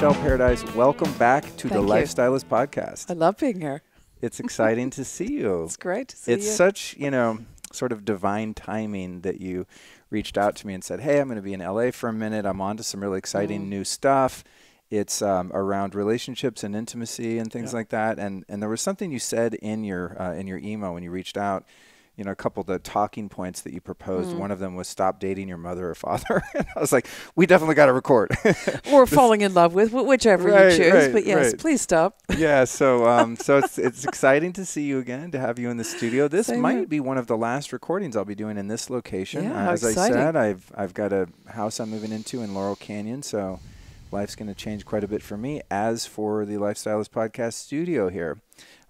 Michele Paradise, welcome back to the Lifestylist Podcast. I love being here. It's exciting to see you. It's great to see you. It's such, sort of divine timing that you reached out to me and said, hey, I'm going to be in LA for a minute. I'm on to some really exciting new stuff. It's around relationships and intimacy and things like that. And there was something you said in your email when you reached out. A couple of the talking points that you proposed. One of them was stop dating your mother or father. And I was like, we definitely got to record. Or falling in love with, whichever you choose. But yes, please stop. Yeah, so it's exciting to see you again, to have you in the studio. This might be one of the last recordings I'll be doing in this location. Yeah, as exciting. I said, I've got a house I'm moving into in Laurel Canyon, so life's going to change quite a bit for me. As for the Lifestylist Podcast studio here,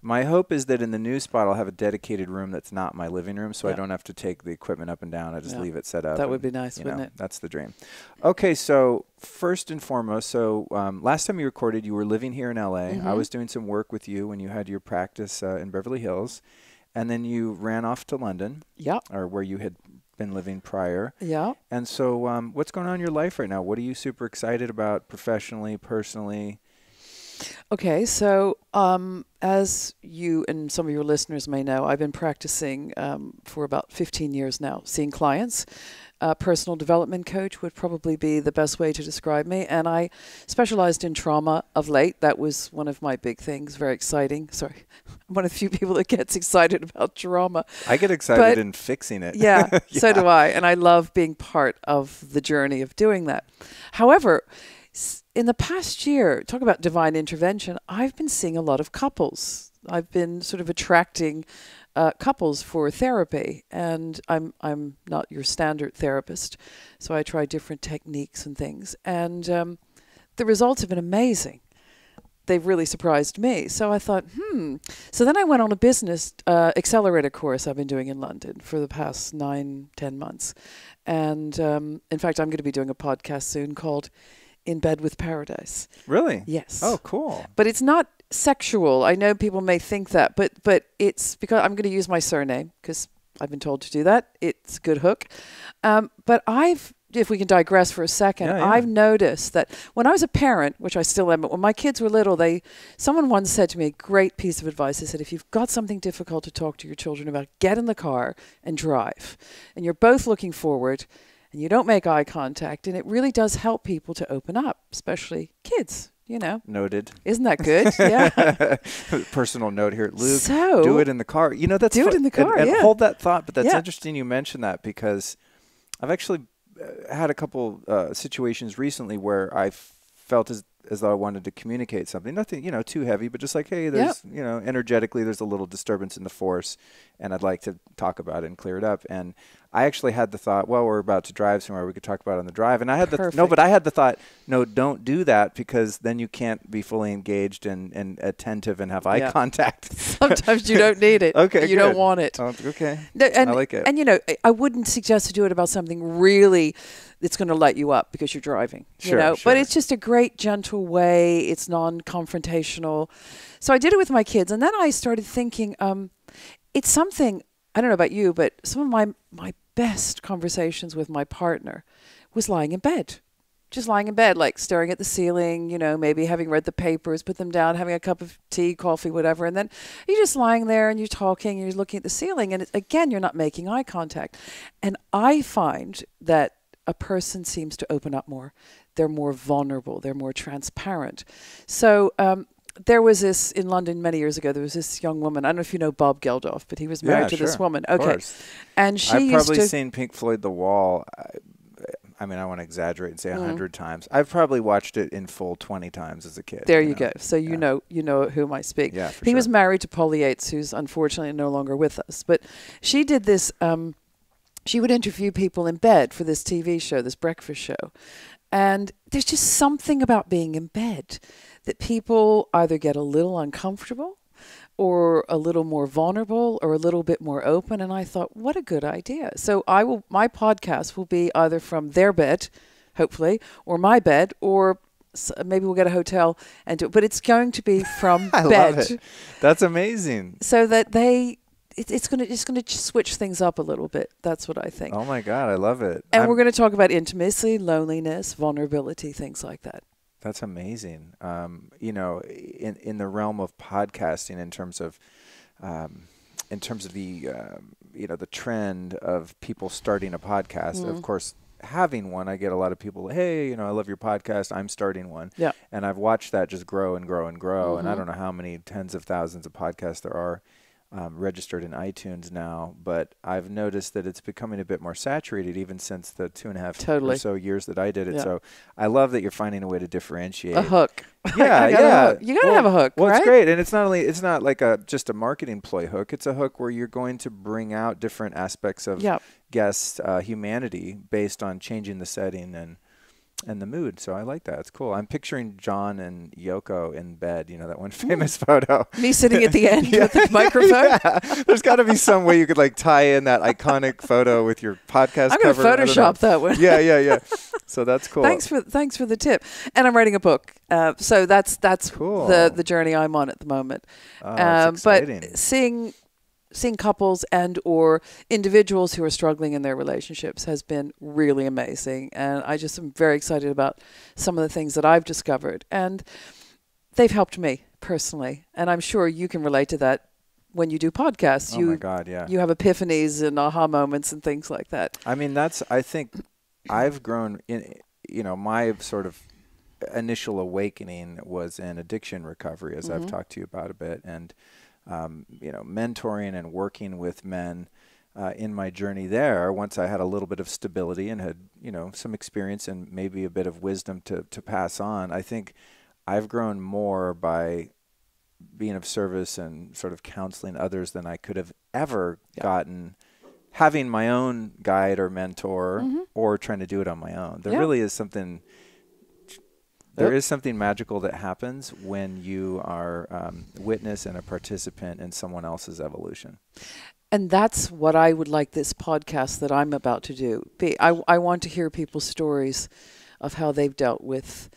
my hope is that in the new spot, I'll have a dedicated room that's not my living room, so I don't have to take the equipment up and down. I just leave it set up. That would be nice, wouldn't it? That's the dream. Okay, so first and foremost, last time you recorded, you were living here in LA. I was doing some work with you when you had your practice in Beverly Hills, and then you ran off to London, or where you had been living prior. Yeah. And so what's going on in your life right now? What are you super excited about professionally, personally? Okay, so as you and some of your listeners may know, I've been practicing for about 15 years now, seeing clients. Personal development coach would probably be the best way to describe me. And I specialized in trauma of late. That was one of my big things, very exciting. Sorry, I'm one of the few people that gets excited about trauma. I get excited in fixing it. Yeah, so do I. And I love being part of the journey of doing that. However, in the past year, talk about divine intervention, I've been seeing a lot of couples. I've been sort of attracting couples for therapy, and I'm not your standard therapist, so I try different techniques and things, and the results have been amazing. They've really surprised me. So I thought, So then I went on a business accelerator course I've been doing in London for the past 9-10 months, and in fact, I'm going to be doing a podcast soon called In Bed with Paradise. Really? Yes. Oh, cool. But it's not sexual. I know people may think that, but it's because I'm going to use my surname because I've been told to do that. It's a good hook. But if we can digress for a second, I've noticed that when I was a parent, which I still am, but when my kids were little, someone once said to me a great piece of advice. They said, if you've got something difficult to talk to your children about, get in the car and drive. And you're both looking forward, and you don't make eye contact, and it really does help people to open up, especially kids, Noted. Isn't that good? Yeah. Personal note here. Luke, do it in the car. That's do it in the car, and hold that thought, but that's interesting you mentioned that because I've actually had a couple situations recently where I felt as though I wanted to communicate something. Nothing, too heavy, but just like, hey, there's, energetically, there's a little disturbance in the force, and I'd like to talk about it and clear it up. And I actually had the thought, well, we're about to drive somewhere. We could talk about it on the drive. And I had I had the thought, no, don't do that because then you can't be fully engaged and attentive and have eye contact. Sometimes you don't need it. Okay, you don't want it. Okay, I like it. And, I wouldn't suggest to do it about something really that's going to light you up because you're driving. Sure. But it's just a great, gentle way. It's non-confrontational. So I did it with my kids. And then I started thinking, it's something, I don't know about you, but some of my best conversations with my partner was lying in bed. Just lying in bed, like staring at the ceiling, maybe having read the papers, put them down, having a cup of tea, coffee, whatever. And then you're just lying there and you're talking and you're looking at the ceiling. And again, you're not making eye contact. And I find that a person seems to open up more. They're more vulnerable. They're more transparent. So there was this, in London many years ago, there was this young woman. I don't know if you know Bob Geldof, but he was married to this woman. Okay. Course. And she I've used probably seen Pink Floyd The Wall. I mean, I want to exaggerate and say 100 times. I've probably watched it in full 20 times as a kid. There you go. So you know whom I speak. Yeah, for he sure. was married to Polly Yates, who's unfortunately no longer with us. But she did this, she would interview people in bed for this TV show, this breakfast show. And there's just something about being in bed that people either get a little uncomfortable or a little more vulnerable or a little bit more open. And I thought, what a good idea. So my podcast will be either from their bed, hopefully, or my bed, or maybe we'll get a hotel and do it. But it's going to be from I bed. love it. That's amazing. So that it's going to switch things up a little bit. That's what I think. Oh my God, I love it. And we're going to talk about intimacy, loneliness, vulnerability, things like that. That's amazing. In the realm of podcasting, in terms of the the trend of people starting a podcast. Of course, having one, I get a lot of people, hey, I love your podcast, I'm starting one. Yeah. And I've watched that just grow and grow and grow. And I don't know how many tens of thousands of podcasts there are registered in iTunes now, but I've noticed that it's becoming a bit more saturated even since the 2.5 or so years that I did it. Yeah. So I love that you're finding a way to differentiate. A hook. Yeah, yeah. You gotta have a hook, well, right? It's great. And it's not like just a marketing ploy hook. It's a hook where you're going to bring out different aspects of guests' humanity based on changing the setting and the mood. So I like that. It's cool. I'm picturing John and Yoko in bed, that one famous photo. Me sitting at the end with the microphone. Yeah. There's got to be some way you could like tie in that iconic photo with your podcast I'm going to cover. Photoshop that one. Yeah. So that's cool. Thanks for the tip. And I'm writing a book. So that's cool. the journey I'm on at the moment. It's exciting. But seeing couples and or individuals who are struggling in their relationships has been really amazing. And I just am very excited about some of the things that I've discovered. And they've helped me personally. And I'm sure you can relate to that when you do podcasts. Oh my God, yeah. You have epiphanies and aha moments and things like that. I mean, I think I've grown in, my sort of initial awakening was in addiction recovery, as I've talked to you about a bit. And mentoring and working with men in my journey there, once I had a little bit of stability and had, some experience and maybe a bit of wisdom to pass on, I think I've grown more by being of service and sort of counseling others than I could have ever gotten having my own guide or mentor or trying to do it on my own. There really is something... There is something magical that happens when you are witness and a participant in someone else's evolution. And that's what I would like this podcast that I'm about to do be. I want to hear people's stories of how they've dealt with,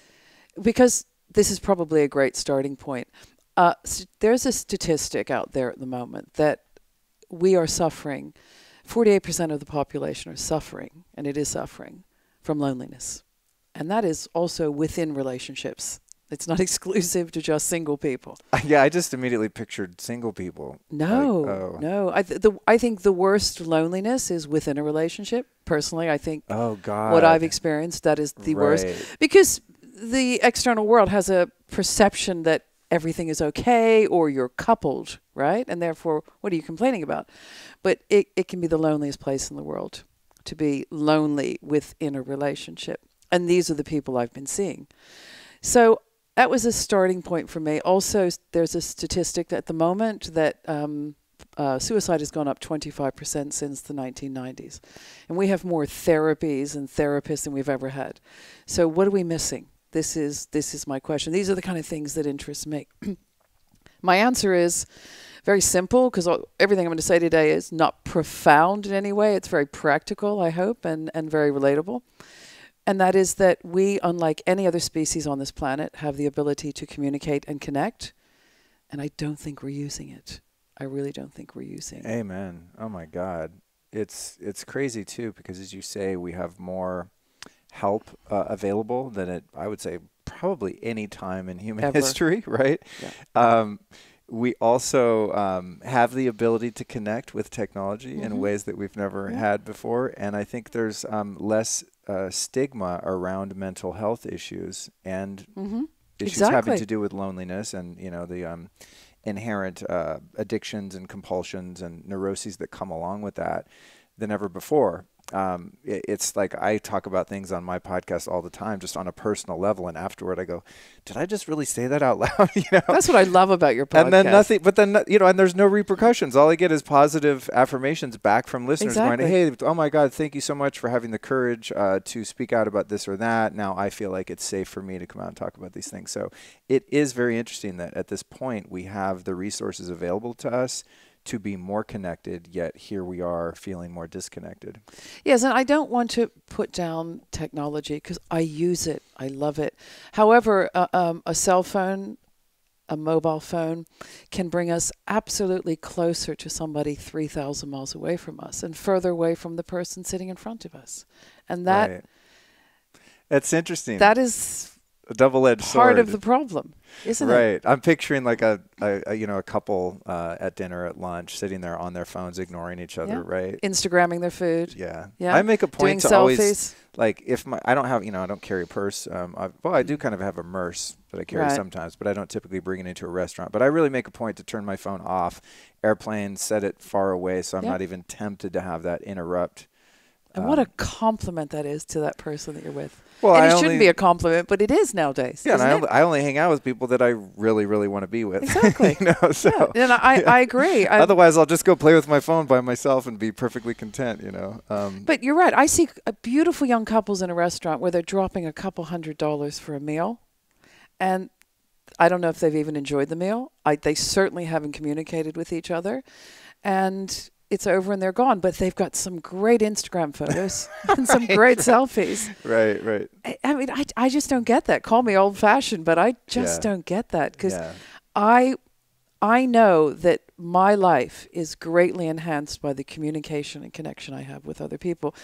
because this is probably a great starting point. There's a statistic out there at the moment that we are suffering. 48% of the population are suffering, and it is suffering, from loneliness. And that is also within relationships. It's not exclusive to just single people. Yeah, I just immediately pictured single people. No. I think the worst loneliness is within a relationship. Personally, I think what I've experienced, that is the worst. Because the external world has a perception that everything is okay or you're coupled, right? And therefore, what are you complaining about? But it can be the loneliest place in the world to be lonely within a relationship. And these are the people I've been seeing. So that was a starting point for me. Also, there's a statistic at the moment that suicide has gone up 25% since the 1990s. And we have more therapies and therapists than we've ever had. So what are we missing? This is my question. These are the kind of things that interest me. My answer is very simple, because everything I'm going to say today is not profound in any way. It's very practical, I hope, and very relatable. And that is that we, unlike any other species on this planet, have the ability to communicate and connect. And I don't think we're using it. I really don't think we're using it. Amen. Oh, my God. It's crazy, too, because as you say, we have more help available than I would say, probably any time in human history, right? Yeah. We also have the ability to connect with technology in ways that we've never had before. And I think there's less stigma around mental health issues and issues having to do with loneliness and, the inherent addictions and compulsions and neuroses that come along with that than ever before. It's like I talk about things on my podcast all the time, just on a personal level. And afterward I go, did I just really say that out loud? That's what I love about your podcast. And then and there's no repercussions. All I get is positive affirmations back from listeners going, hey, oh my God, thank you so much for having the courage to speak out about this or that. Now I feel like it's safe for me to come out and talk about these things. So it is very interesting that at this point we have the resources available to us to be more connected, yet here we are feeling more disconnected. Yes, and I don't want to put down technology because I use it. I love it. However, a cell phone, a mobile phone can bring us absolutely closer to somebody 3,000 miles away from us and further away from the person sitting in front of us. And that... Right. That's interesting. That is a double-edged sword. Part of the problem, isn't it? Right. I'm picturing like a couple at dinner at lunch sitting there on their phones ignoring each other, right? Instagramming their food. Yeah. Yeah. I make a point Doing to selfies. always, like, if I don't have, I don't carry a purse. I do kind of have a purse that I carry sometimes, but I don't typically bring it into a restaurant. But I really make a point to turn my phone off, airplane, set it far away so I'm not even tempted to have that interrupt. And what a compliment that is to that person that you're with. Well, and it shouldn't be a compliment, but it is nowadays. Yeah, and I only hang out with people that I really, really want to be with. Exactly. So. Yeah, and I agree. Otherwise, I'll just go play with my phone by myself and be perfectly content, But you're right. I see beautiful young couples in a restaurant where they're dropping a couple $100 for a meal. And I don't know if they've even enjoyed the meal. They certainly haven't communicated with each other. And it's over and they're gone, but they've got some great Instagram photos and some great selfies. Right. I mean, I just don't get that. Call me old-fashioned, but I just don't get that because I know that my life is greatly enhanced by the communication and connection I have with other people.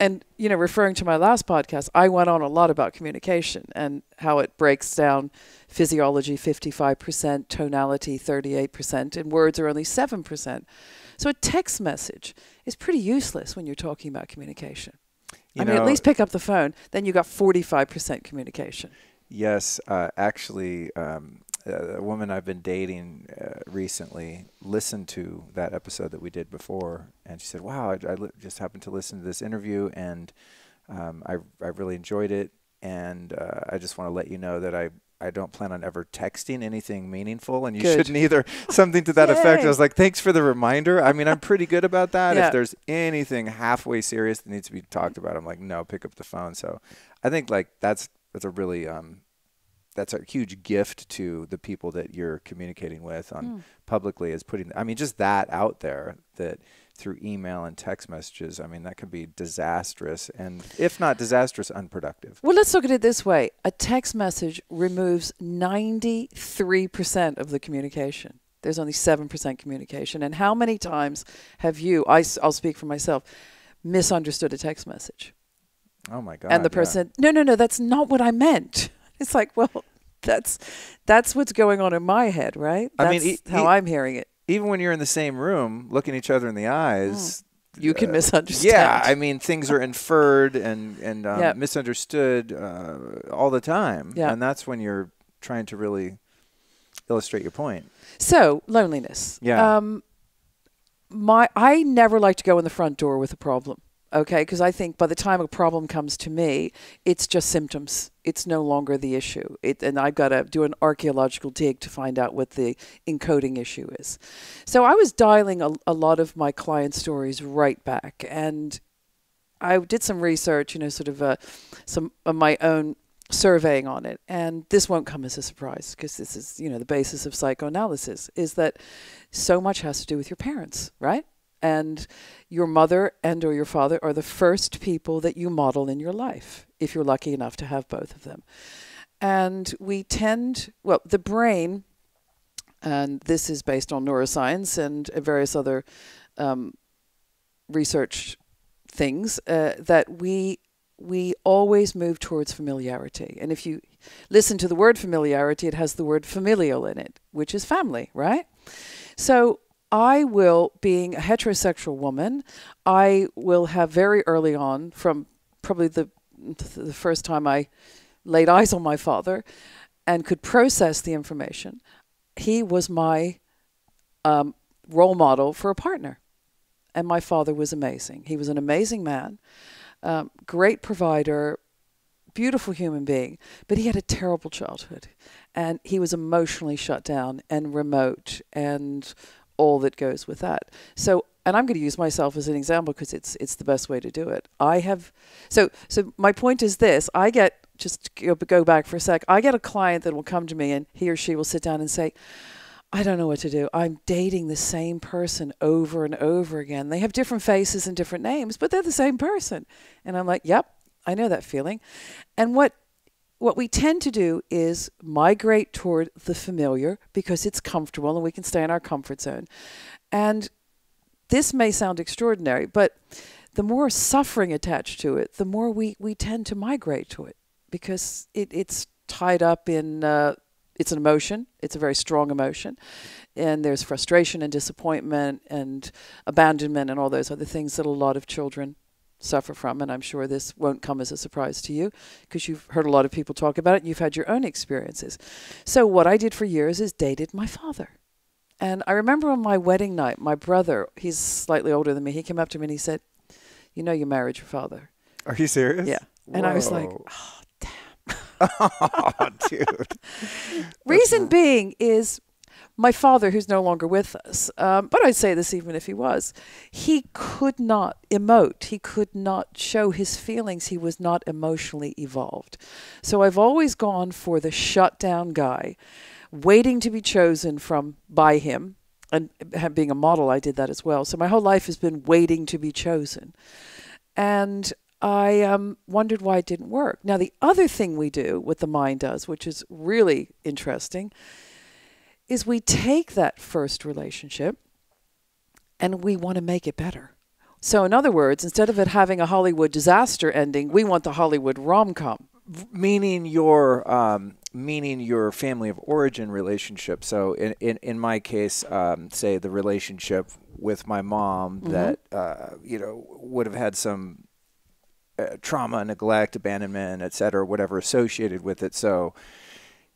And, referring to my last podcast, I went on a lot about communication and how it breaks down physiology 55%, tonality 38%, and words are only 7%. So a text message is pretty useless when you're talking about communication. At least pick up the phone. Then you got 45% communication. Yes. Actually, a woman I've been dating recently listened to that episode that we did before. And she said, wow, I just happened to listen to this interview and I really enjoyed it. And I just want to let you know that I don't plan on ever texting anything meaningful, and you shouldn't either. Something to that effect. I was like, thanks for the reminder. I mean, I'm pretty good about that. If there's anything halfway serious that needs to be talked about, I'm like, no, pick up the phone. So I think like that's a really that's a huge gift to the people that you're communicating with on publicly, is putting, just that out there, that through email and text messages, that could be disastrous, and if not disastrous, unproductive. Well, let's look at it this way. A text message removes 93% of the communication. There's only 7% communication. And how many times have you, I'll speak for myself, misunderstood a text message? Oh my God. And the person, no, that's not what I meant. It's like, well, that's what's going on in my head, right? That's how I'm hearing it. Even when you're in the same room, looking each other in the eyes, you can misunderstand. Yeah, things are inferred and misunderstood all the time. Yeah. And that's when you're trying to really illustrate your point. So, loneliness. Yeah. I never like to go in the front door with a problem. Okay, because I think by the time a problem comes to me, it's just symptoms. It's no longer the issue. And I've got to do an archaeological dig to find out what the encoding issue is. So I was dialing a lot of my client stories right back. And I did some research, some of my own surveying on it. And this won't come as a surprise because this is, the basis of psychoanalysis, is that so much has to do with your parents, right? And your mother and or your father are the first people that you model in your life, if you're lucky enough to have both of them. And the brain, and this is based on neuroscience and various other research things, that we always move towards familiarity. And if you listen to the word familiarity, it has the word familial in it, which is family, right? So I will, being a heterosexual woman, I will have very early on, from probably the first time I laid eyes on my father and could process the information, he was my role model for a partner. And my father was amazing. He was an amazing man, great provider, beautiful human being, but he had a terrible childhood. And he was emotionally shut down and remote and all that goes with that. So, and I'm going to use myself as an example because it's the best way to do it. So my point is this: just go back for a sec. I get a client that will come to me and he or she will sit down and say, I don't know what to do. I'm dating the same person over and over again. They have different faces and different names, but they're the same person. And I'm like, yep, I know that feeling. And what we tend to do is migrate toward the familiar because it's comfortable and we can stay in our comfort zone. And this may sound extraordinary, but the more suffering attached to it, the more we tend to migrate to it because it's tied up in, it's an emotion. It's a very strong emotion. And there's frustration and disappointment and abandonment and all those other things that a lot of children suffer from. And I'm sure this won't come as a surprise to you because you've heard a lot of people talk about it and you've had your own experiences. So what I did for years is dated my father. And I remember on my wedding night, my brother, he's slightly older than me, he came up to me and he said, you know you married your father. Are you serious? Yeah. Whoa. And I was like, oh, damn. Oh, dude. Reason being is my father, who's no longer with us, but I'd say this even if he was, he could not emote. He could not show his feelings. He was not emotionally evolved. So I've always gone for the shut down guy, waiting to be chosen by him. And being a model, I did that as well. So my whole life has been waiting to be chosen. And I wondered why it didn't work. Now, the other thing we do, what the mind does, which is really interesting, is we take that first relationship and we want to make it better. So in other words, instead of it having a Hollywood disaster ending, we want the Hollywood rom-com. Meaning your family of origin relationship. So in my case, say the relationship with my mom that would have had some trauma, neglect, abandonment, et cetera, whatever associated with it. So,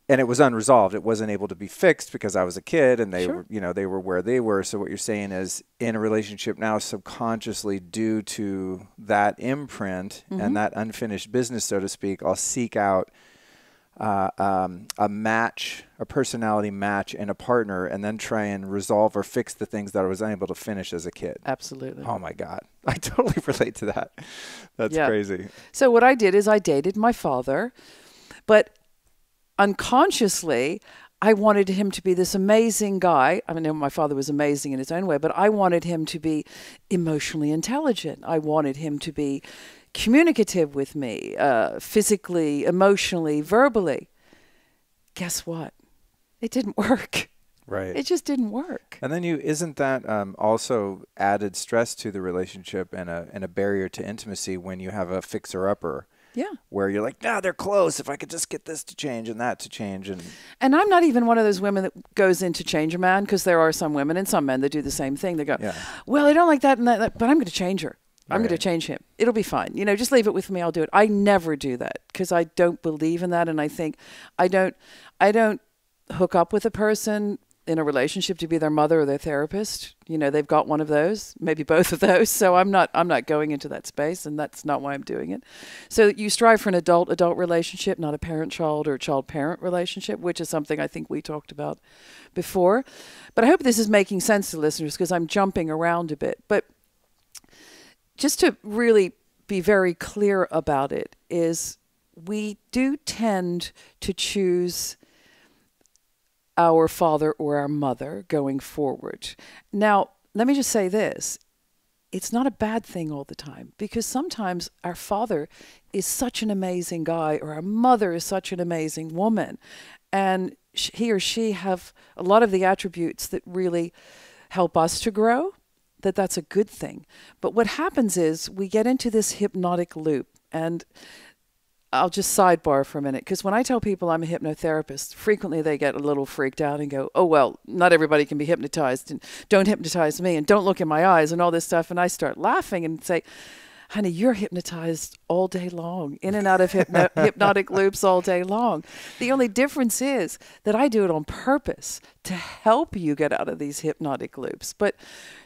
and it was unresolved. It wasn't able to be fixed because I was a kid and they were, they were where they were. So what you're saying is in a relationship now, subconsciously due to that imprint and that unfinished business, so to speak, I'll seek out a match, a personality match in a partner and then try and resolve or fix the things that I was unable to finish as a kid. Absolutely. Oh my God. I totally relate to that. That's crazy. So what I did is I dated my father, but unconsciously, I wanted him to be this amazing guy. I mean, my father was amazing in his own way, but I wanted him to be emotionally intelligent. I wanted him to be communicative with me, physically, emotionally, verbally. Guess what? It didn't work. Right. It just didn't work. And then isn't that also added stress to the relationship and a barrier to intimacy when you have a fixer-upper? Yeah. Where you're like, nah, they're close. If I could just get this to change and that to change. And I'm not even one of those women that goes in to change a man, because there are some women and some men that do the same thing. They go, well, I don't like that and that, but I'm going to change her. I'm going to change him. It'll be fine. Just leave it with me. I'll do it. I never do that because I don't believe in that. And I think I don't hook up with a person in a relationship to be their mother or their therapist. They've got one of those, maybe both of those. So I'm not going into that space, and that's not why I'm doing it. So you strive for an adult relationship, not a parent-child or child-parent relationship, which is something I think we talked about before. But I hope this is making sense to listeners because I'm jumping around a bit. But just to really be very clear about it is we do tend to choose our father or our mother going forward. Now, let me just say this. It's not a bad thing all the time, because sometimes our father is such an amazing guy or our mother is such an amazing woman, and he or she have a lot of the attributes that really help us to grow, that's a good thing. But what happens is we get into this hypnotic loop, and I'll just sidebar for a minute, because when I tell people I'm a hypnotherapist, frequently they get a little freaked out and go, oh, well, not everybody can be hypnotized, and don't hypnotize me, and don't look in my eyes, and all this stuff. And I start laughing and say, honey, you're hypnotized all day long, in and out of hypnotic loops all day long. The only difference is that I do it on purpose to help you get out of these hypnotic loops. But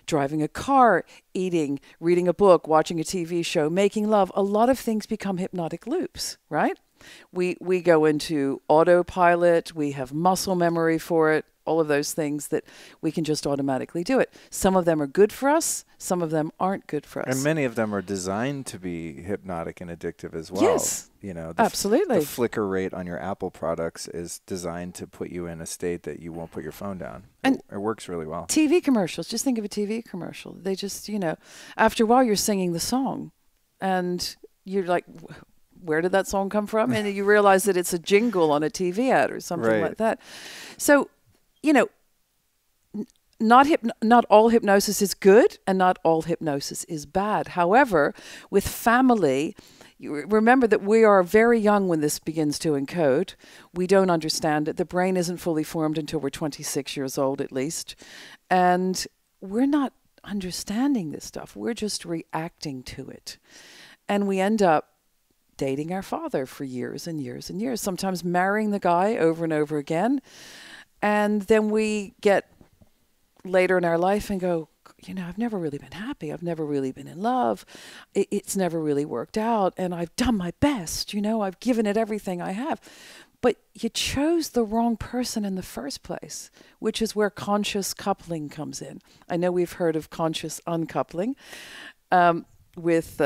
driving a car, eating, reading a book, watching a TV show, making love, a lot of things become hypnotic loops, right? We go into autopilot, we have muscle memory for it, all of those things that we can just automatically do it. Some of them are good for us, some of them aren't good for us. And many of them are designed to be hypnotic and addictive as well. Yes, absolutely. The flicker rate on your Apple products is designed to put you in a state that you won't put your phone down. And it works really well. TV commercials, just think of a TV commercial. They just, after a while you're singing the song and you're like, where did that song come from? And you realize that it's a jingle on a TV ad or something like that. So, not all hypnosis is good and not all hypnosis is bad. However, with family, you remember that we are very young when this begins to encode. We don't understand it. The brain isn't fully formed until we're 26 years old at least. And we're not understanding this stuff. We're just reacting to it. And we end up dating our father for years and years and years, sometimes marrying the guy over and over again. And then we get later in our life and go, you know, I've never really been happy. I've never really been in love. It's never really worked out. And I've done my best. You know, I've given it everything I have. But you chose the wrong person in the first place, which is where conscious coupling comes in. I know we've heard of conscious uncoupling with...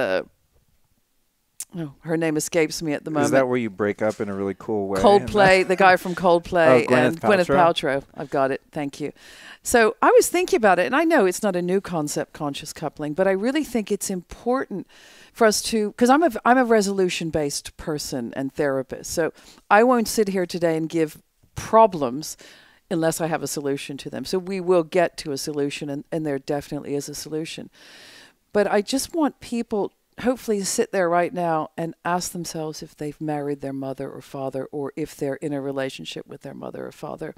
her name escapes me at the moment. Is that where you break up in a really cool way? Coldplay, the guy from Coldplay, Gwyneth and Gwyneth Paltrow. I've got it. Thank you. So I was thinking about it, and I know it's not a new concept, conscious coupling, but I really think it's important for us to, because I'm a resolution-based person and therapist, so I won't sit here today and give problems unless I have a solution to them. So we will get to a solution, and there definitely is a solution. But I just want people hopefully sit there right now and ask themselves if they've married their mother or father, or if they're in a relationship with their mother or father.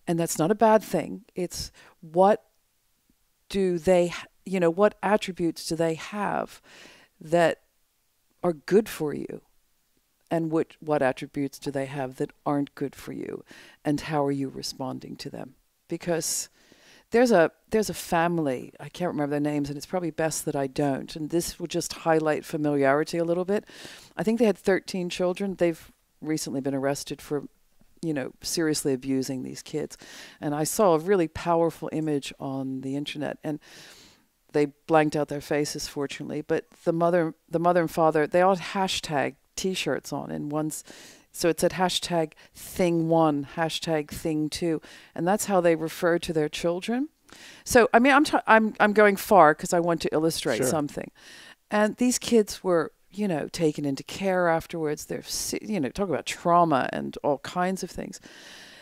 And that's not a bad thing. It's what do they, you know, what attributes do they have that are good for you? And what attributes do they have that aren't good for you? And how are you responding to them? Because there's a family, I can't remember their names, and it's probably best that I don't. And this will just highlight familiarity a little bit. I think they had 13 children. They've recently been arrested for, you know, seriously abusing these kids. And I saw a really powerful image on the internet, and they blanked out their faces, fortunately. But the mother and father, they all had hashtag T-shirts on, and so it said hashtag thing one, hashtag thing two, and that's how they refer to their children. So I mean, I'm going far because I want to illustrate something. And these kids were, you know, taken into care afterwards. They're, you know, talk about trauma and all kinds of things.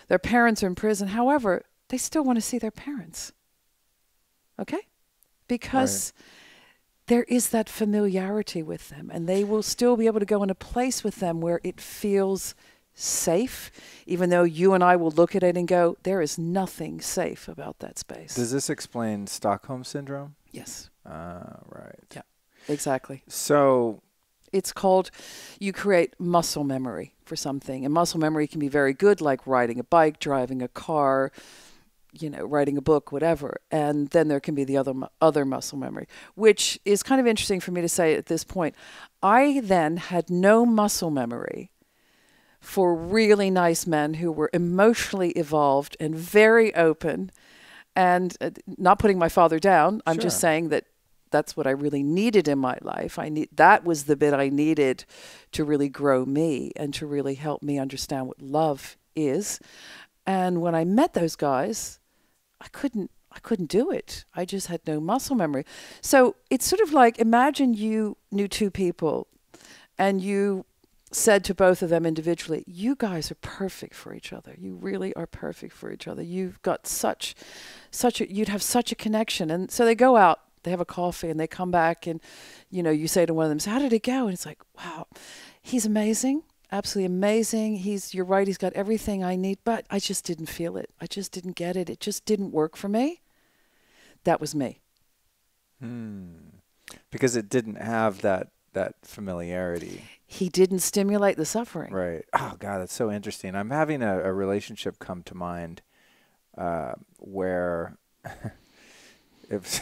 Their parents are in prison. However, they still want to see their parents. Okay, because there is that familiarity with them, and they will still be able to go in a place with them where it feels safe, even though you and I will look at it and go, there is nothing safe about that space. Does this explain Stockholm Syndrome? Yes. Right. Yeah, exactly. So it's called, you create muscle memory for something, and muscle memory can be very good, like riding a bike, driving a car, you know, writing a book, whatever. And then there can be the other muscle memory, which is kind of interesting for me to say at this point. I then had no muscle memory for really nice men who were emotionally evolved and very open, and not putting my father down. I'm just saying that that's what I really needed in my life. That was the bit I needed to really grow me and to really help me understand what love is. And when I met those guys, I couldn't do it. I just had no muscle memory. So it's sort of like, imagine you knew two people and you said to both of them individually, you guys are perfect for each other. You really are perfect for each other. You've got you'd have such a connection. And so they go out, they have a coffee, and they come back, and, you know, you say to one of them, so how did it go? And it's like, wow, he's amazing. Absolutely amazing. You're right, he's got everything I need, but I just didn't feel it. I just didn't get it. It just didn't work for me. That was me. Because it didn't have that familiarity. He didn't stimulate the suffering. Right. Oh, God, that's so interesting. I'm having a relationship come to mind where if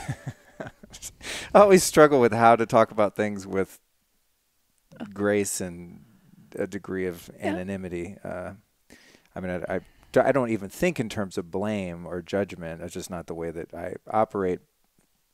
I always struggle with how to talk about things with grace and a degree of anonymity. I mean, I don't even think in terms of blame or judgment. It's just not the way that I operate.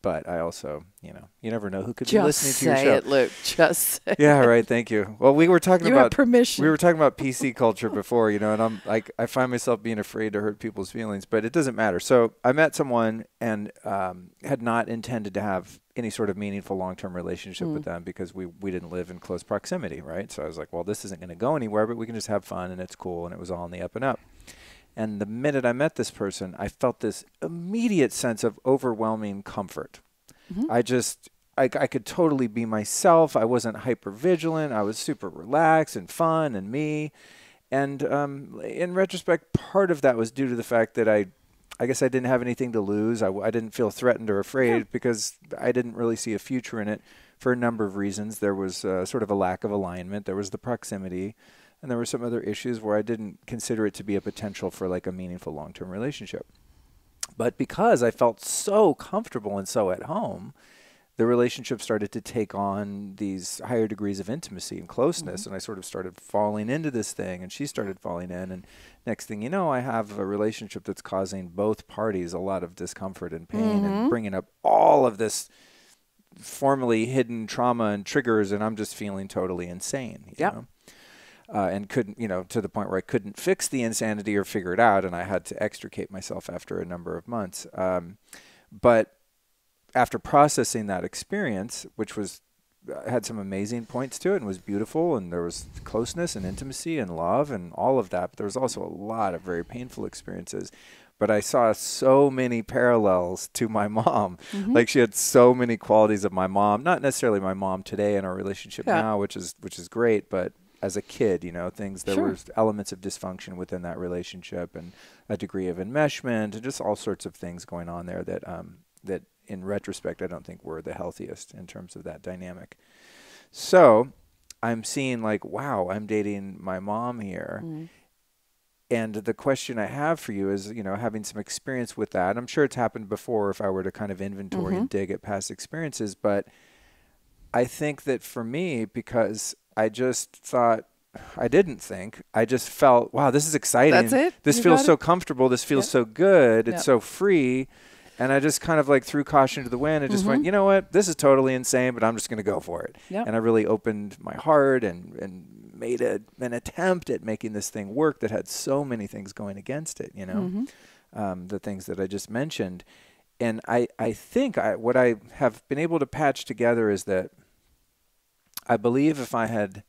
But I also, you know, you never know who could be listening to your show. Just say it, Luke. Just say it. Yeah, right. Thank you. Well, we were talking about permission. We were talking about PC culture before, you know, and I'm like, I find myself being afraid to hurt people's feelings, but it doesn't matter. So I met someone and had not intended to have any sort of meaningful long-term relationship with them because we didn't live in close proximity, right? So I was like, well, this isn't going to go anywhere, but we can just have fun and it's cool, and it was all on the up and up. And the minute I met this person, I felt this immediate sense of overwhelming comfort. I could totally be myself. I wasn't hyper vigilant. I was super relaxed and fun and me. And in retrospect, part of that was due to the fact that I guess I didn't have anything to lose. I didn't feel threatened or afraid because I didn't really see a future in it for a number of reasons. There was sort of a lack of alignment. There was the proximity. And there were some other issues where I didn't consider it to be a potential for like a meaningful long-term relationship. But because I felt so comfortable and so at home, the relationship started to take on these higher degrees of intimacy and closeness. And I sort of started falling into this thing, and she started falling in. And next thing you know, I have a relationship that's causing both parties a lot of discomfort and pain and bringing up all of this formerly hidden trauma and triggers. And I'm just feeling totally insane, you know? And couldn't, you know, to the point where I couldn't fix the insanity or figure it out. And I had to extricate myself after a number of months. But after processing that experience, which was had some amazing points to it and was beautiful, and there was closeness and intimacy and love and all of that, but there was also a lot of very painful experiences. But I saw so many parallels to my mom. Like she had so many qualities of my mom, not necessarily my mom today in our relationship now, which is great, but as a kid, you know, there were elements of dysfunction within that relationship and a degree of enmeshment and just all sorts of things going on there that that in retrospect, I don't think we're the healthiest in terms of that dynamic. So I'm seeing like, wow, I'm dating my mom here. And the question I have for you is, you know, having some experience with that, I'm sure it's happened before if I were to kind of inventory and dig at past experiences. But I think that for me, because I just thought, I didn't think, I just felt, wow, this is exciting. That's it? This feels so comfortable. This feels so good. It's so free. And I just kind of like threw caution to the wind and just went, you know what, this is totally insane, but I'm just going to go for it. And I really opened my heart and made an attempt at making this thing work that had so many things going against it, you know, the things that I just mentioned. And I think what I have been able to patch together is that I believe if I had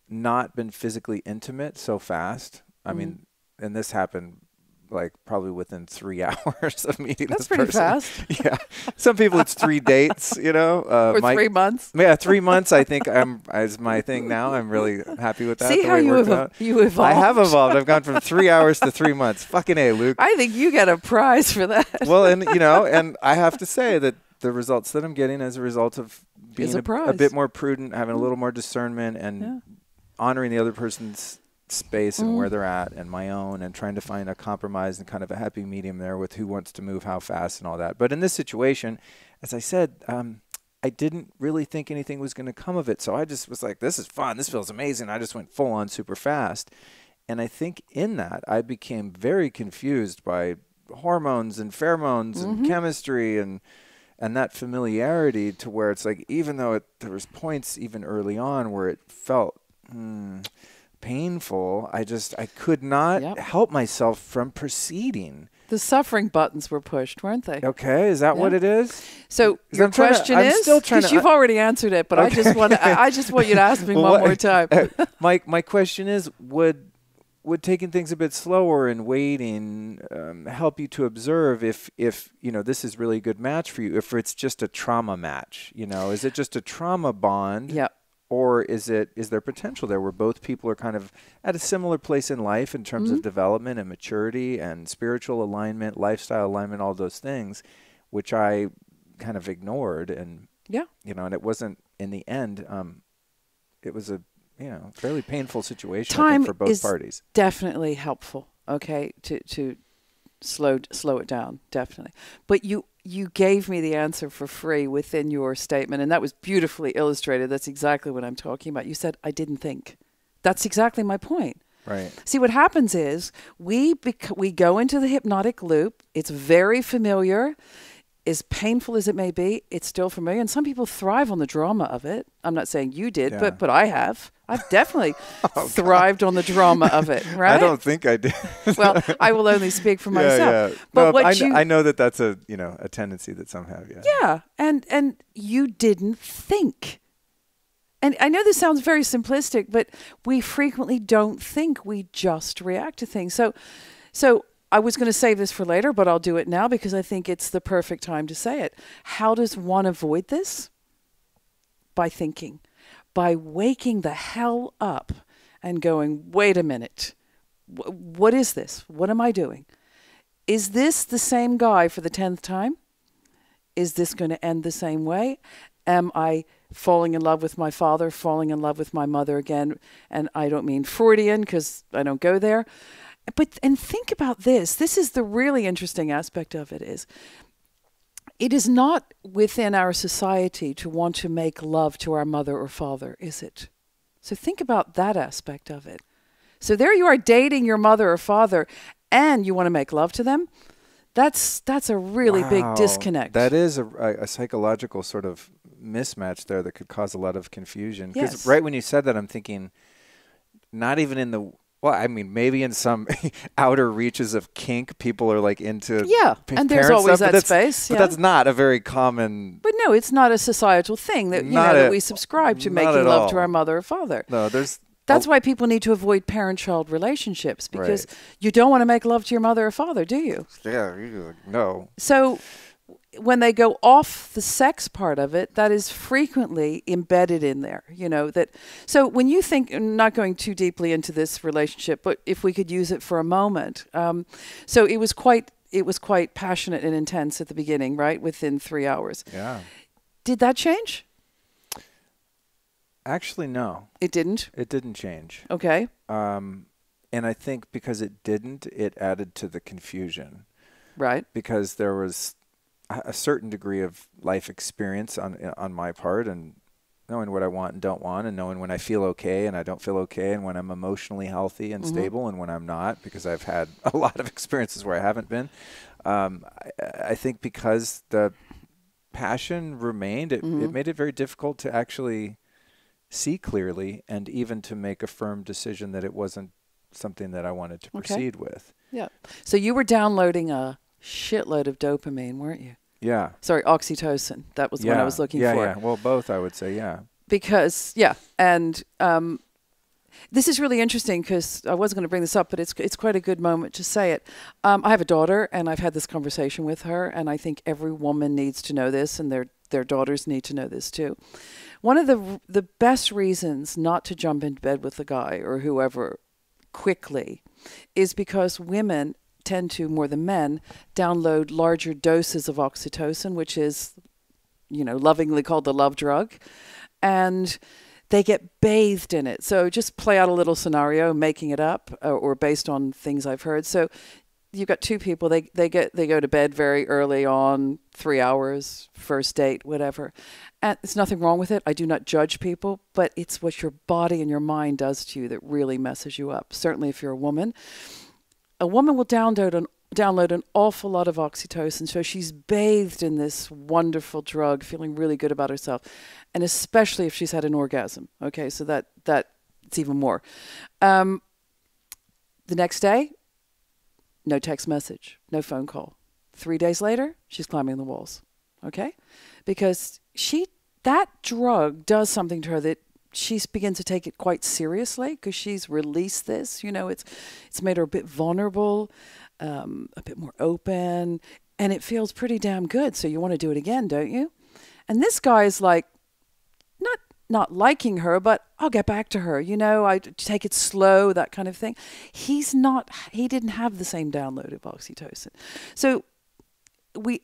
not been physically intimate so fast, I mean, and this happened like probably within 3 hours of meeting this person. That's pretty fast. Yeah. Some people it's 3 dates, you know. Or 3 months. Yeah, 3 months I think is my thing now. I'm really happy with that. See how you evolved. I have evolved. I've gone from 3 hours to 3 months. Fucking A, Luke. I think you get a prize for that. Well, and you know, and I have to say that the results that I'm getting as a result of being a bit more prudent, having a little more discernment and honoring the other person's space and where they're at and my own, and trying to find a compromise and kind of a happy medium there with who wants to move how fast and all that. But in this situation, as I said, I didn't really think anything was going to come of it. So I just was like, this is fun. This feels amazing. I just went full on super fast. And I think in that I became very confused by hormones and pheromones and chemistry and that familiarity, to where it's like, even though there was points even early on where it felt painful, I could not help myself from proceeding. The suffering buttons were pushed, weren't they? Okay, is that what it is? So your question is, because you've already answered it, but I just want you to ask me one more time. My question is, would taking things a bit slower and waiting help you to observe if you know this is really a good match for you? If it's just a trauma match, you know, is it just a trauma bond? Yeah. Or is there potential there where both people are kind of at a similar place in life in terms of development and maturity and spiritual alignment, lifestyle alignment, all those things, which I kind of ignored. And, you know, and it wasn't, in the end, it was a, you know, fairly painful situation, I think, for both parties. Definitely helpful, okay, to slow it down, definitely. But you gave me the answer for free within your statement, and that was beautifully illustrated. That's exactly what I'm talking about. You said, I didn't think. That's exactly my point. Right. See, what happens is we go into the hypnotic loop. It's very familiar. As painful as it may be, it's still familiar. And some people thrive on the drama of it. I'm not saying you did, but I have. I've definitely thrived on the drama of it, right? I don't think I did. Well, I will only speak for myself. Yeah. But I know that that's a tendency that some have, Yeah, and you didn't think. And I know this sounds very simplistic, but we frequently don't think. We just react to things. So I was going to save this for later, but I'll do it now because I think it's the perfect time to say it. How does one avoid this? By thinking, by waking the hell up and going, wait a minute, what is this? What am I doing? Is this the same guy for the 10th time? Is this going to end the same way? Am I falling in love with my father, falling in love with my mother again? And I don't mean Freudian because I don't go there. And think about this. This is the really interesting aspect of it is, it is not within our society to want to make love to our mother or father, is it? So think about that aspect of it. So there you are dating your mother or father and you want to make love to them. That's a really big disconnect. That is a psychological sort of mismatch there that could cause a lot of confusion. Because Yes. right when you said that, I'm thinking, not even in the, well, I mean, maybe in some outer reaches of kink, people are like into and there's always stuff, that space. But that's not a very common. But no, it's not a societal thing that that we subscribe to making love to our mother or father. No, that's why people need to avoid parent-child relationships because you don't want to make love to your mother or father, do you? Yeah, no. So when they go off the sex part of it, that is frequently embedded in there, that. So when you think, not going too deeply into this relationship, but if we could use it for a moment. So it was quite passionate and intense at the beginning, right? Within 3 hours. Yeah. Did that change? Actually, no. It didn't? It didn't change. Okay. And I think because it didn't, it added to the confusion. Right. Because there was a certain degree of life experience on my part, and knowing what I want and don't want, and knowing when I feel okay and I don't feel okay, and when I'm emotionally healthy and stable and when I'm not, because I've had a lot of experiences where I haven't been. I think because the passion remained, it made it very difficult to actually see clearly and even to make a firm decision that it wasn't something that I wanted to proceed with. Yeah. So you were downloading a shitload of dopamine, weren't you? Yeah. Sorry, oxytocin. That was the one I was looking for. Yeah. Well, both, I would say, yeah. Because, and this is really interesting because I wasn't going to bring this up, but it's quite a good moment to say it. I have a daughter, and I've had this conversation with her, and I think every woman needs to know this, and their daughters need to know this too. One of the best reasons not to jump into bed with a guy or whoever quickly is because women tend to, more than men, download larger doses of oxytocin, which is, lovingly called the love drug, and they get bathed in it. So just play out a little scenario, making it up or based on things I've heard. So you've got two people, they go to bed very early on, 3 hours, first date, whatever. And there's nothing wrong with it. I do not judge people, but it's what your body and your mind does to you that really messes you up. Certainly if you're a woman. A woman will download an awful lot of oxytocin, so she's bathed in this wonderful drug, feeling really good about herself, and especially if she's had an orgasm. Okay, so that it's even more. The next day, no text message, no phone call. 3 days later, she's climbing the walls. Okay, because that drug does something to her that she begins to take it quite seriously because she's released this. It's made her a bit vulnerable, a bit more open, and it feels pretty damn good. So you want to do it again, don't you? And this guy is like, not liking her, but I'll get back to her. I take it slow, that kind of thing. He didn't have the same download of oxytocin. So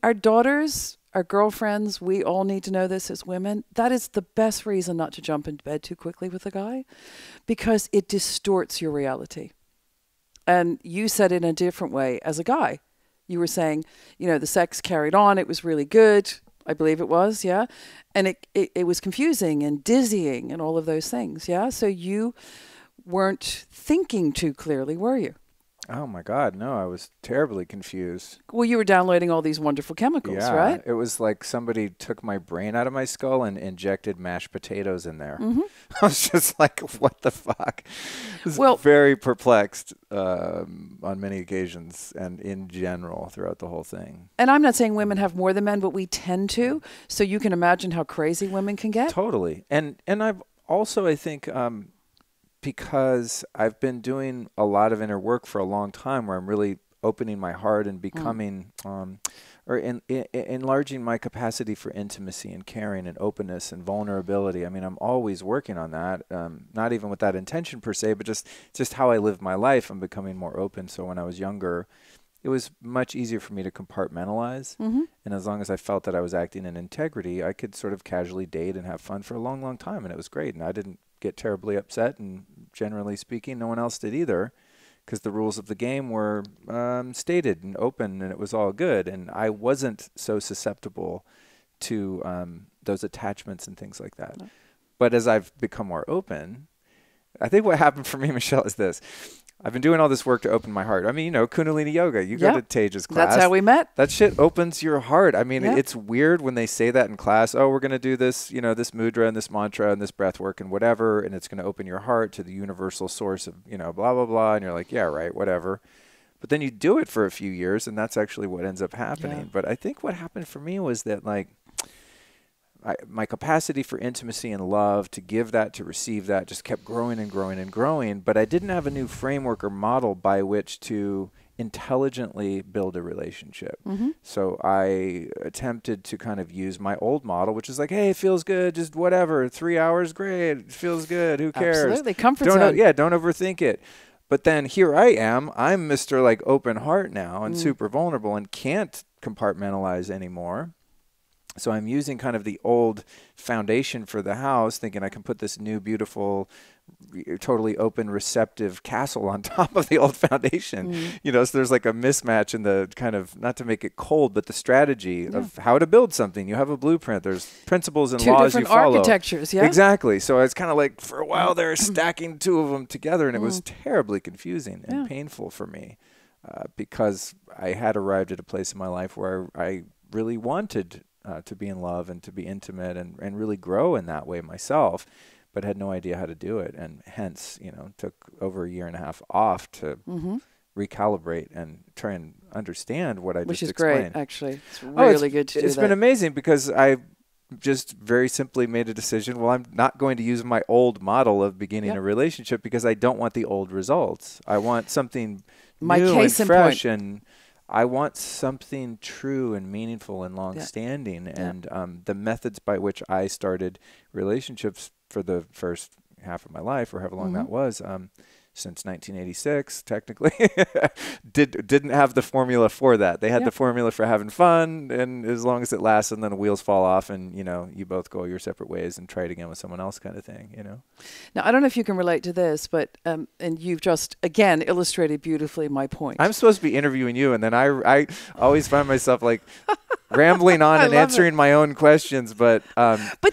our daughters, our girlfriends, we all need to know this as women. That is the best reason not to jump into bed too quickly with a guy, because it distorts your reality. And you said it in a different way as a guy. You were saying, the sex carried on. It was really good. I believe it was, yeah. And it was confusing and dizzying and all of those things, yeah. So you weren't thinking too clearly, were you? Oh my God, no, I was terribly confused. Well, you were downloading all these wonderful chemicals, right? It was like somebody took my brain out of my skull and injected mashed potatoes in there. I was just like, what the fuck? I was very perplexed on many occasions and in general throughout the whole thing. And I'm not saying women have more than men, but we tend to. So you can imagine how crazy women can get. Totally. And I've also, I think, because I've been doing a lot of inner work for a long time where I'm really opening my heart and becoming, enlarging my capacity for intimacy and caring and openness and vulnerability. I mean, I'm always working on that, not even with that intention per se, but just how I live my life. I'm becoming more open. So when I was younger, it was much easier for me to compartmentalize. And as long as I felt that I was acting in integrity, I could sort of casually date and have fun for a long, long time. And it was great. And I didn't get terribly upset. And generally speaking, no one else did either, because the rules of the game were stated and open, and it was all good. And I wasn't so susceptible to those attachments and things like that. No. But as I've become more open, I think what happened for me, Michele, is this. I've been doing all this work to open my heart. I mean, Kundalini Yoga. You go to Tage's class. That's how we met. That shit opens your heart. I mean, it's weird when they say that in class. Oh, we're going to do this, this mudra and this mantra and this breath work and whatever, and it's going to open your heart to the universal source of, blah, blah, blah. And you're like, yeah, right, whatever. But then you do it for a few years, and that's actually what ends up happening. Yeah. But I think what happened for me was that, my capacity for intimacy and love, to give that, to receive that, just kept growing and growing and growing. But I didn't have a new framework or model by which to intelligently build a relationship. So I attempted to kind of use my old model, which is like, hey, it feels good, just whatever, 3 hours, great, it feels good, who cares? Absolutely, comfort zone. Don't overthink it. But then here I am, I'm Mr. Open heart now and super vulnerable and can't compartmentalize anymore. So I'm using kind of the old foundation for the house, thinking I can put this new, beautiful, totally open, receptive castle on top of the old foundation. So there's like a mismatch in the kind of, not to make it cold, but the strategy of how to build something. You have a blueprint. There's principles and laws you follow. 2 different architectures, yeah. Exactly. So it's kind of like, for a while they were stacking 2 of them together, and it was terribly confusing and painful for me because I had arrived at a place in my life where I really wanted to be in love and to be intimate and really grow in that way myself, but had no idea how to do it. And hence, took over 1.5 years off to recalibrate and try and understand what I just explained. Which is great, actually. It's really good to do that. It's been amazing because I just very simply made a decision, well, I'm not going to use my old model of beginning a relationship because I don't want the old results. I want something new and fresh, and I want something true and meaningful and long-standing. And the methods by which I started relationships for the first half of my life, or however long that was, since 1986, technically, didn't have the formula for that. They had the formula for having fun, and as long as it lasts, and then the wheels fall off, and you both go your separate ways and try it again with someone else, kind of thing. Now, I don't know if you can relate to this, but and you've just again illustrated beautifully my point. I'm supposed to be interviewing you, and then I always find myself rambling on and answering my own questions, but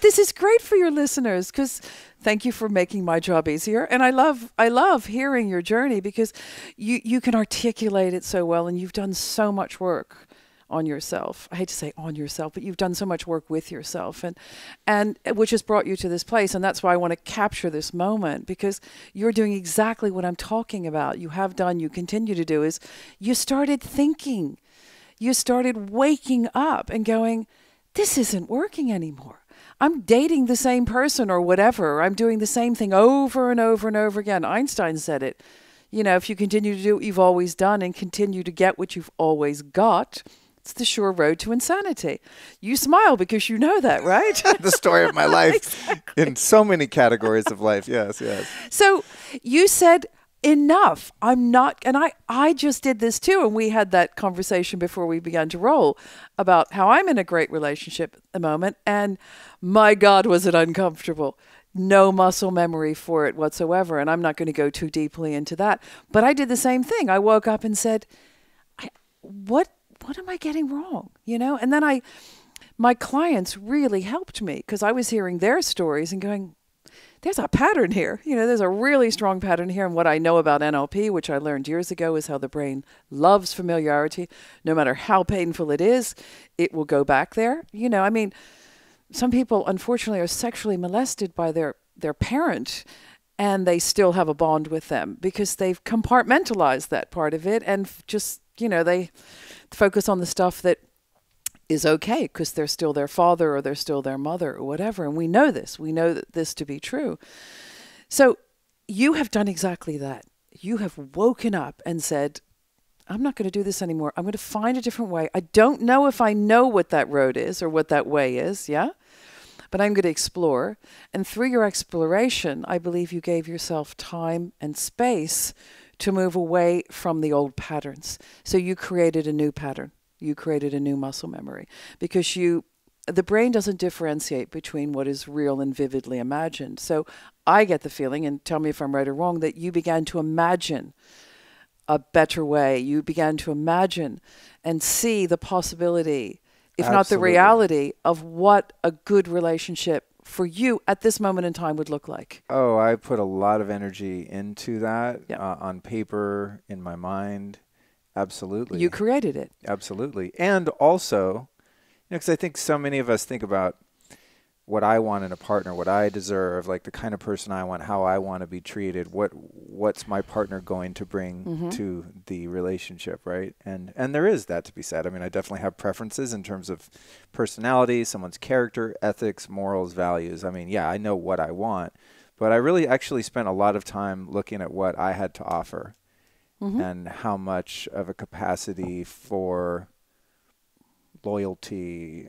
this is great for your listeners because. Thank you for making my job easier. And I love hearing your journey because you can articulate it so well, and you've done so much work on yourself. I hate to say on yourself, but you've done so much work with yourself, and which has brought you to this place. And that's why I want to capture this moment, because you're doing exactly what I'm talking about. You have done, you continue to do, is you started thinking, you started waking up and going, this isn't working anymore. I'm dating the same person or whatever. I'm doing the same thing over and over and over again. Einstein said it. If you continue to do what you've always done and continue to get what you've always got, it's the sure road to insanity. You smile because you know that, right? The story of my life in so many categories of life. Yes, yes. So you said, enough. I'm not, and I just did this too, and we had that conversation before we began to roll about how I'm in a great relationship at the moment, and my God, was it uncomfortable. No muscle memory for it whatsoever, and I'm not going to go too deeply into that. But I did the same thing. I woke up and said, what am I getting wrong? And then my clients really helped me because I was hearing their stories and going, there's a pattern here. There's a really strong pattern here. And what I know about NLP, which I learned years ago, is how the brain loves familiarity. No matter how painful it is, it will go back there. Some people, unfortunately, are sexually molested by their parent, and they still have a bond with them because they've compartmentalized that part of it and just, they focus on the stuff that is okay because they're still their father or they're still their mother or whatever. And we know this. We know this to be true. So you have done exactly that. You have woken up and said, I'm not going to do this anymore. I'm going to find a different way. I don't know if I know what that road is or what that way is, yeah? But I'm going to explore. And through your exploration, I believe you gave yourself time and space to move away from the old patterns. So you created a new pattern. You created a new muscle memory because the brain doesn't differentiate between what is real and vividly imagined. So I get the feeling, and tell me if I'm right or wrong, that you began to imagine a better way. You began to imagine and see the possibility, if not the reality, of what a good relationship for you at this moment in time would look like. Oh, I put a lot of energy into that on paper, in my mind. Absolutely. You created it. Absolutely. And also, because I think so many of us think about what I want in a partner, what I deserve, like the kind of person I want, how I want to be treated, what's my partner going to bring to the relationship, right? And there is that to be said. I mean, I definitely have preferences in terms of personality, someone's character, ethics, morals, values. I mean, yeah, I know what I want, but I really actually spent a lot of time looking at what I had to offer and how much of a capacity for loyalty,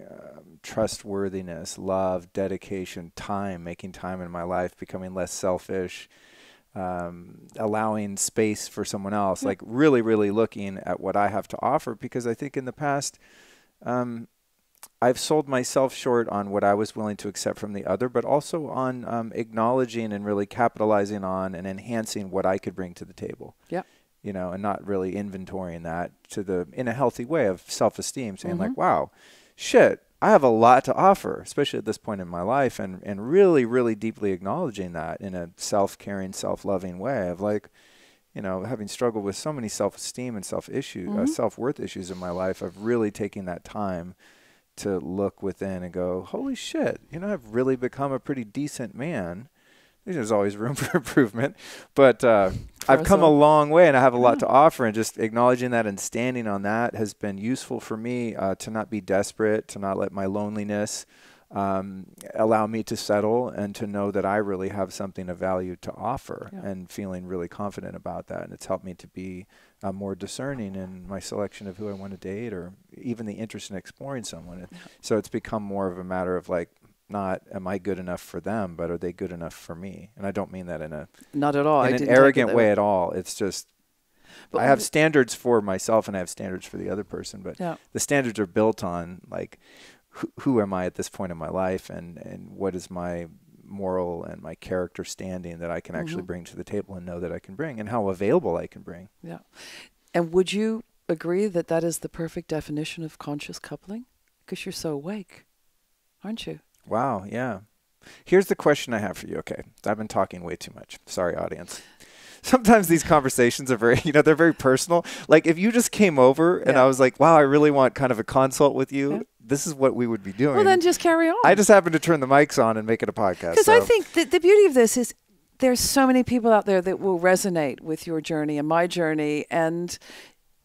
trustworthiness, love, dedication, time, making time in my life, becoming less selfish, allowing space for someone else, like really, really looking at what I have to offer. Because I think in the past, I've sold myself short on what I was willing to accept from the other, but also on acknowledging and really capitalizing on and enhancing what I could bring to the table. Yeah. You know, and not really inventorying that in a healthy way of self-esteem, saying like, wow, shit, I have a lot to offer, especially at this point in my life, and really, really deeply acknowledging that in a self-caring, self-loving way of like, you know, having struggled with so many self-esteem and self-worth issues in my life, of really taking that time to look within and go, holy shit, you know, I've really become a pretty decent man. There's always room for improvement, but I've come a long way and I have a lot to offer, and just acknowledging that and standing on that has been useful for me to not be desperate, to not let my loneliness allow me to settle, and to know that I really have something of value to offer, and feeling really confident about that. And it's helped me to be more discerning in my selection of who I want to date, or even the interest in exploring someone. So it's become more of a matter of like, not am I good enough for them, but are they good enough for me? And I don't mean that in a not at all in an arrogant way at all. It's just I have standards for myself and I have standards for the other person, but the standards are built on like who am I at this point in my life, and what is my moral and my character standing that I can actually bring to the table and know that I can bring, and how available I can bring. Yeah. And would you agree that that is the perfect definition of conscious coupling? Because you're so awake, aren't you? Wow, yeah. Here's the question I have for you. Okay, I've been talking way too much. Sorry, audience. Sometimes these conversations are very, they're very personal. Like if you just came over and I was like, wow, I really want kind of a consult with you, this is what we would be doing. Well, then just carry on. I just happen to turn the mics on and make it a podcast. Because I think that the beauty of this is there's so many people out there that will resonate with your journey and my journey, and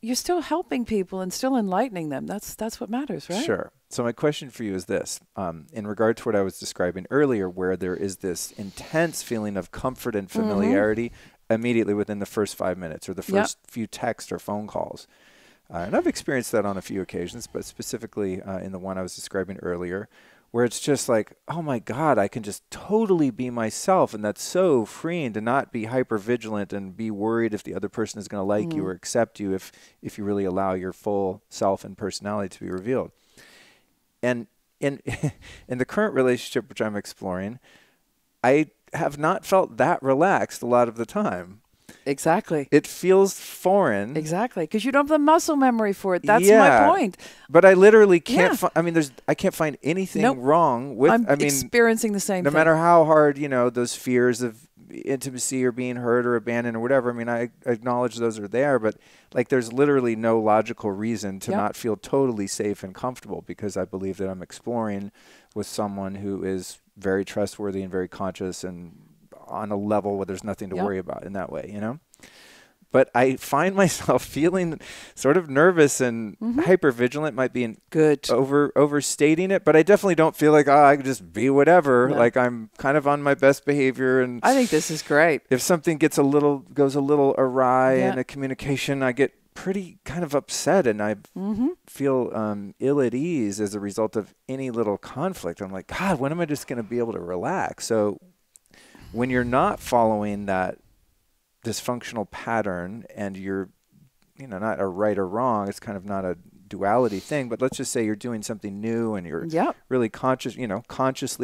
you're still helping people and still enlightening them. That's what matters, right? Sure. So my question for you is this, in regard to what I was describing earlier, where there is this intense feeling of comfort and familiarity immediately within the first 5 minutes or the first few texts or phone calls. And I've experienced that on a few occasions, but specifically in the one I was describing earlier, where it's just like, oh my God, I can just totally be myself. And that's so freeing to not be hyper vigilant and be worried if the other person is going to like you or accept you if you really allow your full self and personality to be revealed. And in the current relationship which I'm exploring, I have not felt that relaxed a lot of the time. Exactly. It feels foreign. Exactly, because you don't have the muscle memory for it. That's my point. But I literally can't. I can't find anything wrong with. I'm experiencing the same thing. No matter how hard those fears of intimacy or being hurt or abandoned or whatever. I mean, I acknowledge those are there, but like there's literally no logical reason to not feel totally safe and comfortable, because I believe that I'm exploring with someone who is very trustworthy and very conscious and on a level where there's nothing to worry about in that way, But I find myself feeling sort of nervous and hypervigilant. Might be overstating it, but I definitely don't feel like, I can just be whatever. No. Like I'm kind of on my best behavior. And I think this is great. If something goes a little awry in a communication, I get pretty kind of upset, and I feel ill at ease as a result of any little conflict. I'm like, God, when am I just going to be able to relax? So when you're not following that dysfunctional pattern, and you're, not a right or wrong, it's kind of not a duality thing, but let's just say you're doing something new and you're really consciously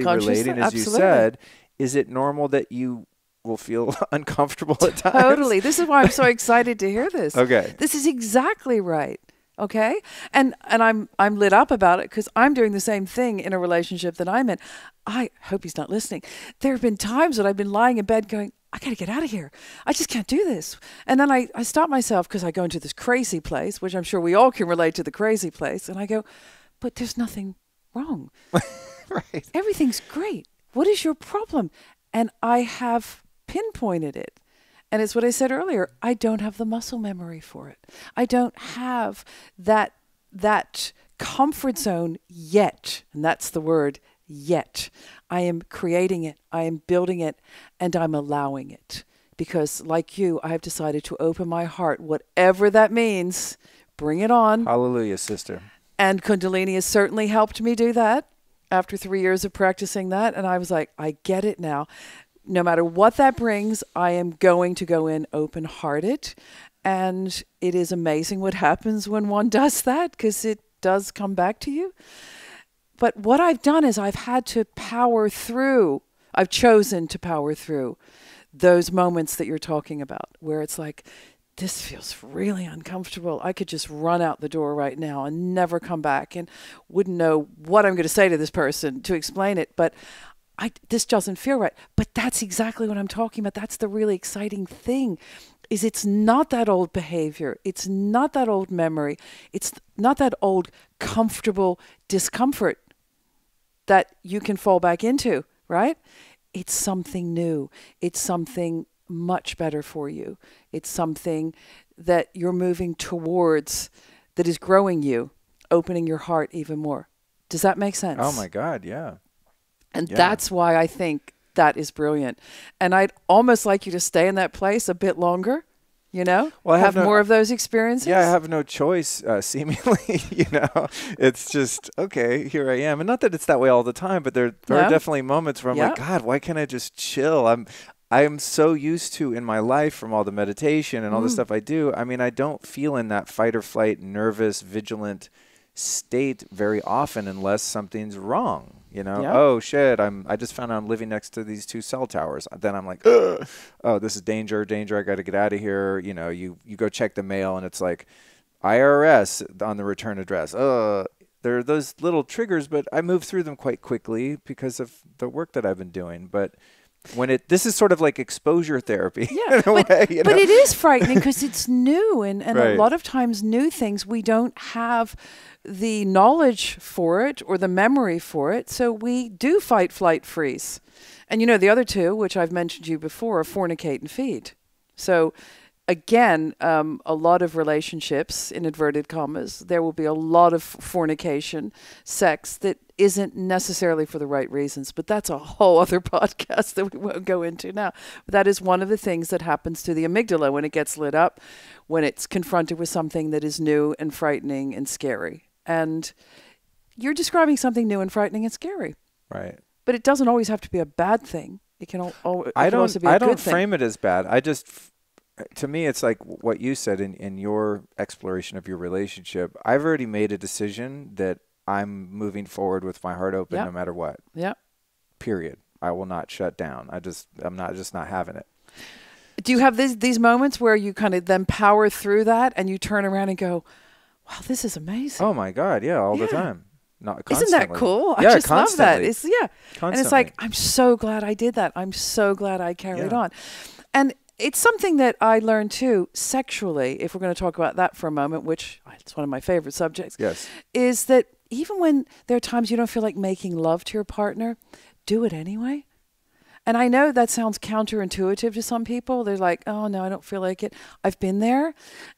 relating, as you said, is it normal that you will feel uncomfortable at times? Totally. This is why I'm so excited to hear this. Okay. This is exactly right. Okay. And I'm lit up about it because I'm doing the same thing in a relationship that I'm in. I hope he's not listening. There have been times that I've been lying in bed going, I got to get out of here. I just can't do this. And then I stop myself because I go into this crazy place, which I'm sure we all can relate to, the crazy place. And I go, but there's nothing wrong. Right. Everything's great. What is your problem? And I have pinpointed it. And it's what I said earlier. I don't have the muscle memory for it. I don't have that comfort zone yet. And that's the word, yet. I am creating it. I am building it, and I'm allowing it. Because like you, I have decided to open my heart, whatever that means. Bring it on. Hallelujah, sister. And Kundalini has certainly helped me do that after 3 years of practicing that. And I was like, I get it now. No matter what that brings, I am going to go in open-hearted. And it is amazing what happens when one does that, because it does come back to you. But what I've done is I've had to power through. I've chosen to power through those moments that you're talking about, where it's like, this feels really uncomfortable. I could just run out the door right now and never come back and wouldn't know what I'm going to say to this person to explain it. But this doesn't feel right. But that's exactly what I'm talking about. That's the really exciting thing, is it's not that old behavior. It's not that old memory. It's not that old comfortable discomfort that you can fall back into, right? It's something new. It's something much better for you. It's something that you're moving towards, that is growing you, opening your heart even more. Does that make sense? Oh my God, yeah. And that's why I think that is brilliant. And I'd almost like you to stay in that place a bit longer, well, have more of those experiences. Yeah, I have no choice, seemingly, It's just, okay, here I am. And not that it's that way all the time, but there are definitely moments where I'm like, God, why can't I just chill? I am so used to, in my life, from all the meditation and all the stuff I do, I don't feel in that fight or flight, nervous, vigilant state very often unless something's wrong. Oh shit, I just found out I'm living next to these 2 cell towers. Then I'm like, oh, this is danger, I got to get out of here. You go check the mail and it's like IRS on the return address. There are those little triggers, but I move through them quite quickly because of the work that I've been doing. But this is sort of like exposure therapy. Yeah, but it is frightening because it's new. And a lot of times new things, we don't have the knowledge for it or the memory for it. So we do fight, flight, freeze. And the other two, which I've mentioned to you before, are fornicate and feed. So again, a lot of relationships, in inverted commas, there will be a lot of fornication, sex that isn't necessarily for the right reasons. But that's a whole other podcast that we won't go into now. But that is one of the things that happens to the amygdala when it gets lit up, when it's confronted with something that is new and frightening and scary. And you're describing something new and frightening and scary. Right. But it doesn't always have to be a bad thing. It can also be a good thing. I don't frame it as bad. To me, it's like what you said in your exploration of your relationship. I've already made a decision that I'm moving forward with my heart open no matter what. Yeah. Period. I will not shut down. I'm not having it. Do you have these moments where you kind of then power through that and you turn around and go, wow, this is amazing? Oh my God, yeah, all the time. Not constantly. Isn't that cool? Yeah, I just constantly. love that. Constantly. And it's like, I'm so glad I did that. I'm so glad I carried on. And it's something that I learned too, sexually, if we're going to talk about that for a moment, which it's one of my favorite subjects, is that even when there are times you don't feel like making love to your partner, do it anyway. And I know that sounds counterintuitive to some people. They're like, oh no, I don't feel like it. I've been there.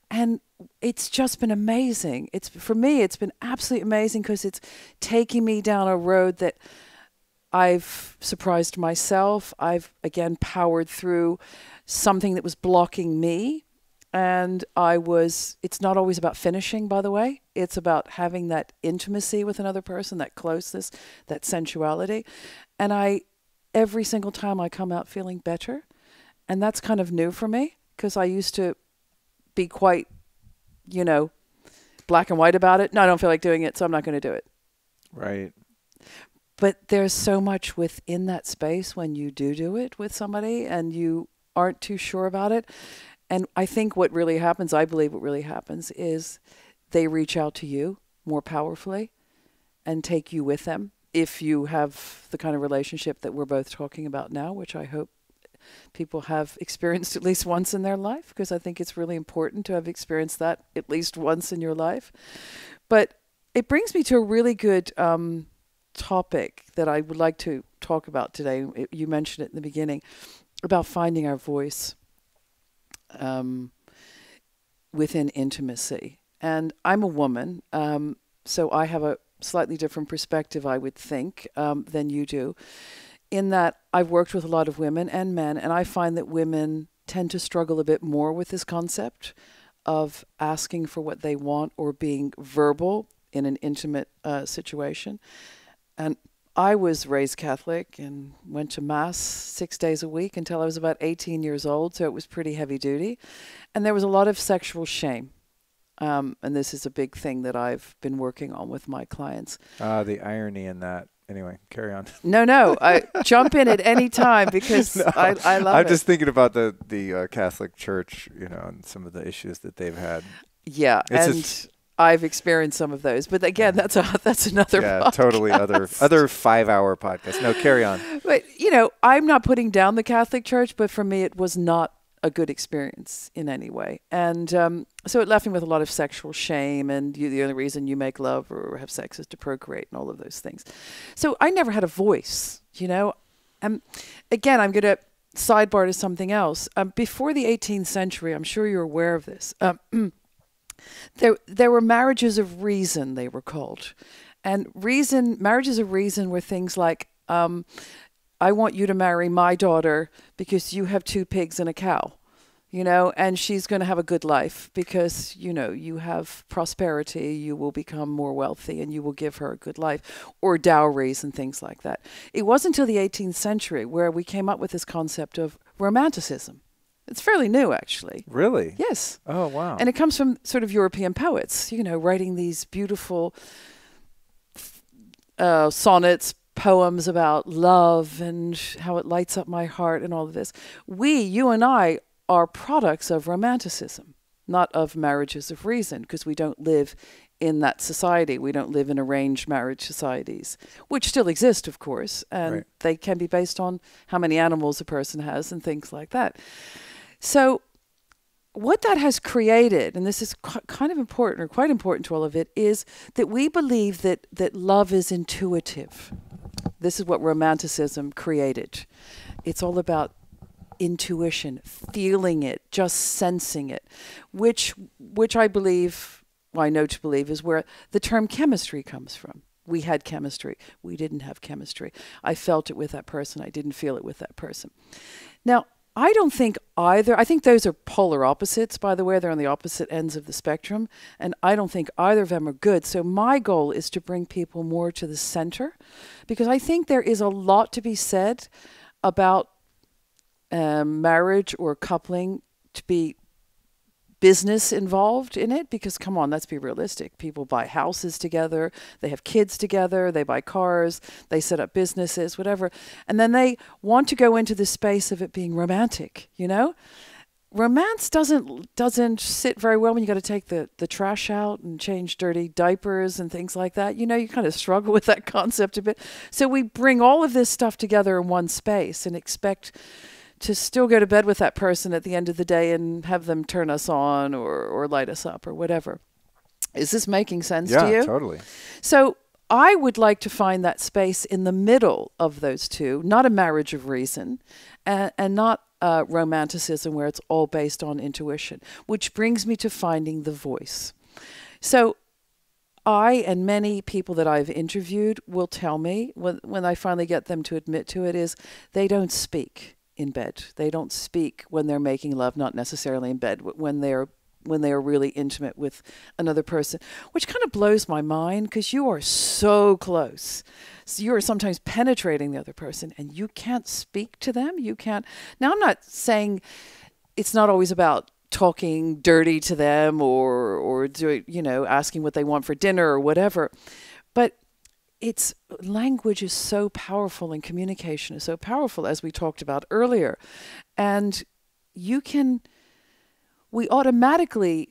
And it's just been amazing. For me, it's been absolutely amazing because it's taking me down a road that I've surprised myself. I've, again, powered through something that was blocking me. And it's not always about finishing, by the way. It's about having that intimacy with another person, that closeness, that sensuality. And every single time I come out feeling better. And that's kind of new for me, because I used to be quite, black and white about it. No, I don't feel like doing it, so I'm not going to do it. Right. But there's so much within that space when you do it with somebody and you aren't too sure about it. And I think what really happens, I believe what really happens, is they reach out to you more powerfully and take you with them. If you have the kind of relationship that we're both talking about now, which I hope people have experienced at least once in their life, because I think it's really important to have experienced that at least once in your life. But it brings me to a really good topic that I would like to talk about today. You mentioned it in the beginning, about finding our voice within intimacy. And I'm a woman, so I have a slightly different perspective, I would think, than you do, in that I've worked with a lot of women and men, and I find that women tend to struggle a bit more with this concept of asking for what they want or being verbal in an intimate situation. And I was raised Catholic and went to Mass 6 days a week until I was about 18 years old, so it was pretty heavy duty. And there was a lot of sexual shame. And this is a big thing that I've been working on with my clients. The irony in that. Anyway, carry on. No, I jump in at any time, because no, I love it. I'm just thinking about the Catholic Church, and some of the issues that they've had. Yeah, I've experienced some of those, but again, that's another podcast. Totally other 5-hour podcast. No, carry on. But I'm not putting down the Catholic Church, but for me, it was not a good experience in any way, and so it left me with a lot of sexual shame. And the only reason you make love or have sex is to procreate, and all of those things. So I never had a voice, And again, I'm going to sidebar to something else. Before the 18th century, I'm sure you're aware of this. There were marriages of reason, they were called. And marriages of reason were things like, I want you to marry my daughter because you have 2 pigs and a cow, and she's going to have a good life because, you have prosperity, you will become more wealthy and you will give her a good life, or dowries and things like that. It wasn't until the 18th century where we came up with this concept of romanticism. It's fairly new, actually. Really? Yes. Oh, wow. And it comes from sort of European poets, writing these beautiful sonnets, poems about love and how it lights up my heart and all of this. You and I, are products of romanticism, not of marriages of reason, because we don't live in that society. We don't live in arranged marriage societies, which still exist, of course, and right. They can be based on how many animals a person has and things like that. So what that has created, and this is kind of important, or quite important to all of it, is that we believe that love is intuitive. This is what romanticism created. It's all about intuition, feeling it, just sensing it, which I believe, well, I know to believe, is where the term chemistry comes from. We had chemistry. We didn't have chemistry. I felt it with that person. I didn't feel it with that person. Now, I don't think either. I think those are polar opposites, by the way. They're on the opposite ends of the spectrum. And I don't think either of them are good. So my goal is to bring people more to the center, because I think there is a lot to be said about marriage or coupling to be business involved in it, because come on, let's be realistic. People buy houses together, they have kids together, they buy cars, they set up businesses, whatever. And then they want to go into the space of it being romantic, Romance doesn't sit very well when you got to take the trash out and change dirty diapers and things like that. You kind of struggle with that concept a bit. So we bring all of this stuff together in one space and expect to still go to bed with that person at the end of the day and have them turn us on or light us up or whatever. Is this making sense to you? Yeah, totally. So I would like to find that space in the middle of those two, not a marriage of reason and not romanticism where it's all based on intuition, which brings me to finding the voice. So I and many people that I've interviewed will tell me, when I finally get them to admit to it, is they don't speak in bed. They don't speak when they're making love, not necessarily in bed, when they are really intimate with another person, which kind of blows my mind because you are so close. So you are sometimes penetrating the other person and you can't speak to them. You can't. Now, I'm not saying it's not always about talking dirty to them or doing, asking what they want for dinner or whatever. But language is so powerful and communication is so powerful, as we talked about earlier. And we automatically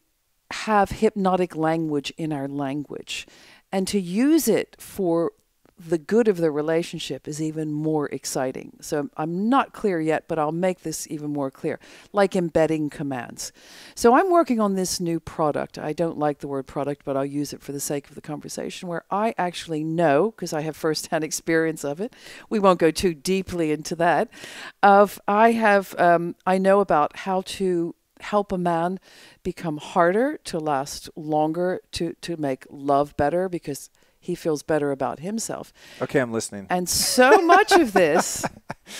have hypnotic language in our language. And to use it for the good of the relationship is even more exciting. So I'm not clear yet, but I'll make this even more clear, like embedding commands. So I'm working on this new product. I don't like the word product, but I'll use it for the sake of the conversation, where I actually know, because I have firsthand experience of it, we won't go too deeply into that, I know about how to help a man become harder, to last longer, to make love better, because he feels better about himself. Okay, I'm listening. And so much of this,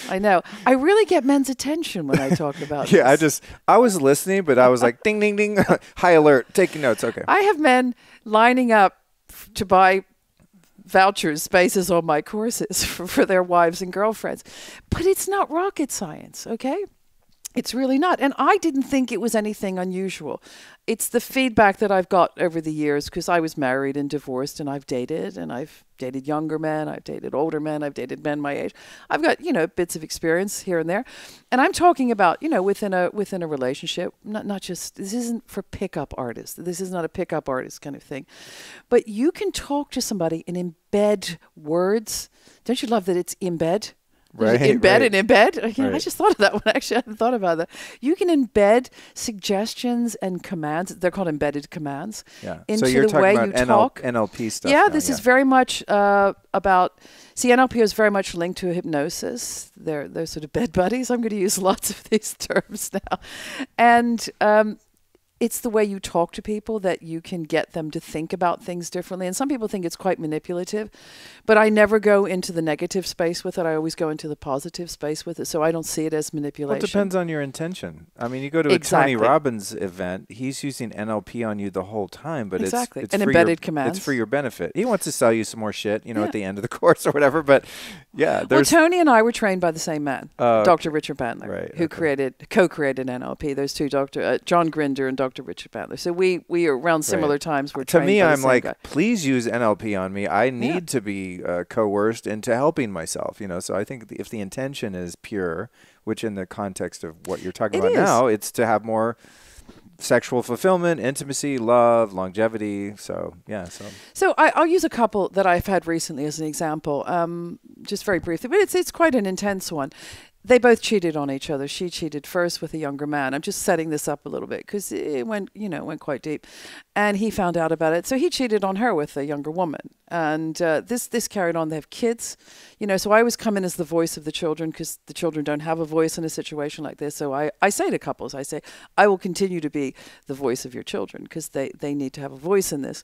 I know, I really get men's attention when I talk about this. I was listening, but I was like, ding, ding, ding, high alert, taking notes. Okay. I have men lining up to buy vouchers, spaces on my courses for their wives and girlfriends. But it's not rocket science, okay? It's really not. And I didn't think it was anything unusual. It's the feedback that I've got over the years, because I was married and divorced, and I've dated younger men, I've dated older men, I've dated men my age. I've got, bits of experience here and there. And I'm talking about, within a relationship, not just, this isn't for pickup artists. This is not a pickup artist kind of thing. But you can talk to somebody and embed words. Don't you love that it's embed? Right, in bed and in bed. Right. I just thought of that one. Actually, I hadn't thought about that. You can embed suggestions and commands. They're called embedded commands. Yeah. Into so you're the talking way about you talk. NLP stuff. Yeah, now, this is very much about. See, NLP is very much linked to hypnosis. They're sort of bed buddies. I'm going to use lots of these terms now, and it's the way you talk to people that you can get them to think about things differently. And some people think it's quite manipulative, but I never go into the negative space with it. I always go into the positive space with it. So I don't see it as manipulation. Well, it depends on your intention. I mean, you go to a Tony Robbins event, he's using NLP on you the whole time, but it's an embedded commands. It's for your benefit. He wants to sell you some more shit, at the end of the course or whatever. But yeah, well, Tony and I were trained by the same man, Dr. Richard Bandler, who co-created NLP. Those two, John Grinder and Dr. Richard Bandler. So we around similar times were trained. To me, by the I'm same like, guy. Please use NLP on me. I need to be coerced into helping myself. So I think if the intention is pure, which in the context of what you're talking about now, it's to have more sexual fulfillment, intimacy, love, longevity. So yeah. So I'll use a couple that I've had recently as an example, just very briefly, but it's quite an intense one. They both cheated on each other. She cheated first with a younger man. I'm just setting this up a little bit because it went quite deep, and he found out about it. So he cheated on her with a younger woman, and this carried on. They have kids, So I always come in as the voice of the children because the children don't have a voice in a situation like this. So I say to couples, I say, I will continue to be the voice of your children because they need to have a voice in this,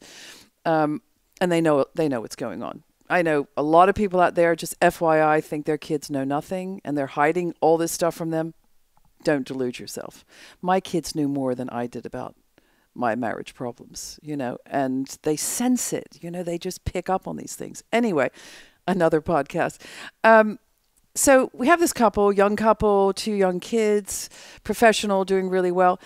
and they know what's going on. I know a lot of people out there, just FYI, think their kids know nothing and they're hiding all this stuff from them. Don't delude yourself. My kids knew more than I did about my marriage problems, and they sense it. They just pick up on these things. Anyway, another podcast. So we have this young couple, 2 young kids, professional, doing really well.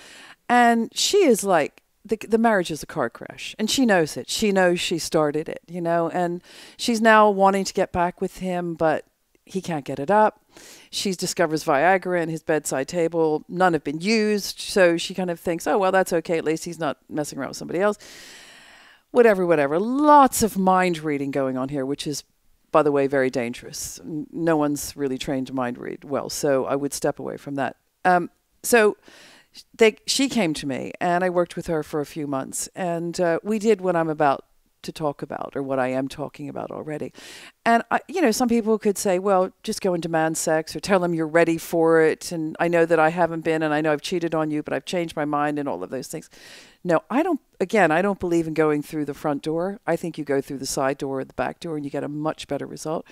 And she is like, the marriage is a car crash, and she knows it. She knows she started it, and she's now wanting to get back with him, but he can't get it up. She discovers Viagra in his bedside table. None have been used, so she kind of thinks, oh, well, that's okay. At least he's not messing around with somebody else. Whatever. Lots of mind reading going on here, which is, by the way, very dangerous. No one's really trained to mind read well, so I would step away from that. She came to me, and I worked with her for a few months, and we did what I'm about to talk about, or what I am talking about already. And some people could say, well, just go and demand sex, or tell them you're ready for it. And I know that I haven't been, and I know I've cheated on you, but I've changed my mind, and all of those things. No, I don't believe in going through the front door. I think you go through the side door or the back door, and you get a much better result.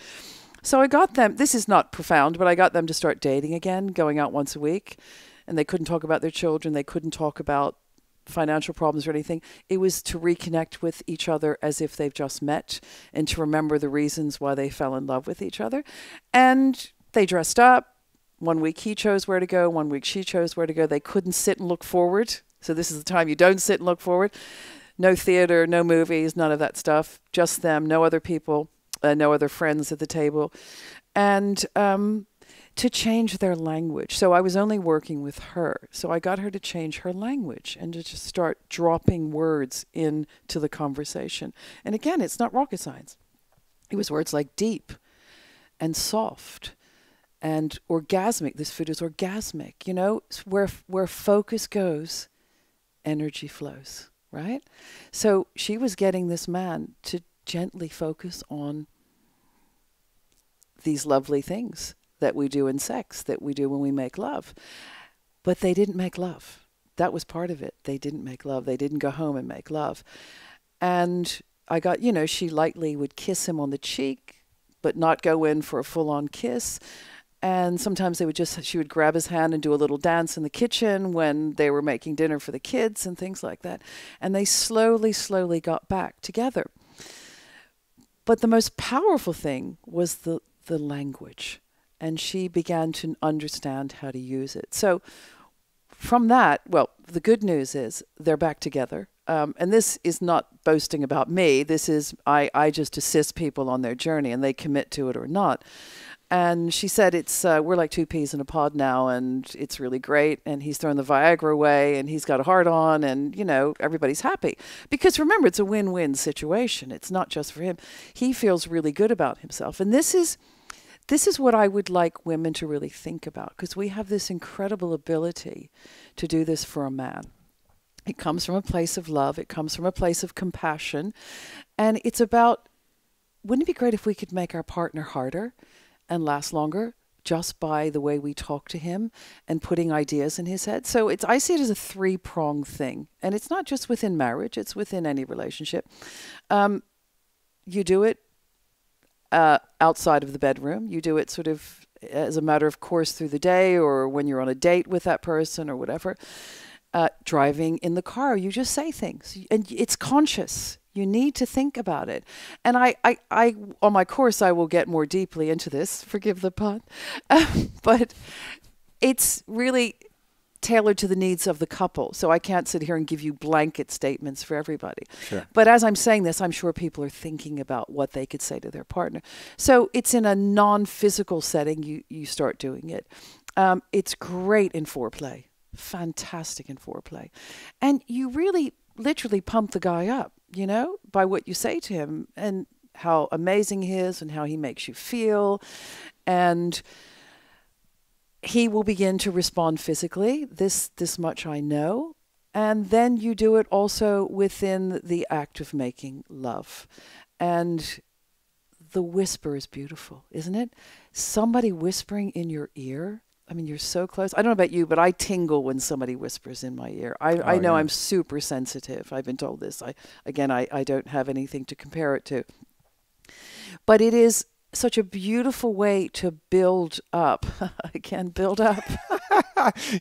So I got them, this is not profound, but I got them to start dating again, going out once a week. And they couldn't talk about their children. They couldn't talk about financial problems or anything. It was to reconnect with each other as if they've just met and to remember the reasons why they fell in love with each other. And they dressed up. 1 week he chose where to go. 1 week she chose where to go. They couldn't sit and look forward. So this is the time you don't sit and look forward. No theater, no movies, none of that stuff. Just them, no other people, no other friends at the table. And to change their language. So I was only working with her. So I got her to change her language and to just start dropping words into the conversation. And again, it's not rocket science. It was words like deep and soft and orgasmic. This food is orgasmic. You know, it's where focus goes, energy flows, right? So she was getting this man to gently focus on these lovely things that we do in sex, that we do when we make love. But they didn't make love. That was part of it. They didn't make love. They didn't go home and make love. And I got, you know, she lightly would kiss him on the cheek, but not go in for a full-on kiss. And sometimes she would grab his hand and do a little dance in the kitchen when they were making dinner for the kids and things like that. And they slowly, slowly got back together. But the most powerful thing was the language. And she began to understand how to use it. So from that, well, the good news is they're back together. And this is not boasting about me. This is, I just assist people on their journey and they commit to it or not. And she said, we're like two peas in a pod now and it's really great. And he's thrown the Viagra away and he's got a heart on and, you know, everybody's happy. Because remember, it's a win-win situation. It's not just for him. He feels really good about himself. And this is what I would like women to really think about, because we have this incredible ability to do this for a man. It comes from a place of love. It comes from a place of compassion. And it's about, wouldn't it be great if we could make our partner harder and last longer just by the way we talk to him and putting ideas in his head? So I see it as a three-pronged thing. And it's not just within marriage. It's within any relationship. You do it outside of the bedroom. You do it sort of as a matter of course through the day or when you're on a date with that person or whatever. Driving in the car, you just say things and it's conscious. You need to think about it. And I on my course, I will get more deeply into this, forgive the pun, but it's really tailored to the needs of the couple. So I can't sit here and give you blanket statements for everybody. Sure. But as I'm saying this, I'm sure people are thinking about what they could say to their partner. So it's in a non-physical setting, you start doing it. It's great in foreplay. Fantastic in foreplay. And you really literally pump the guy up, you know, by what you say to him and how amazing he is and how he makes you feel. And he will begin to respond physically. This much I know. And then you do it also within the act of making love. And the whisper is beautiful, isn't it? Somebody whispering in your ear. I mean, you're so close. I don't know about you, but I tingle when somebody whispers in my ear. I know. Yeah. I'm super sensitive. I've been told this. I don't have anything to compare it to. But it is such a beautiful way to build up. Again, build up.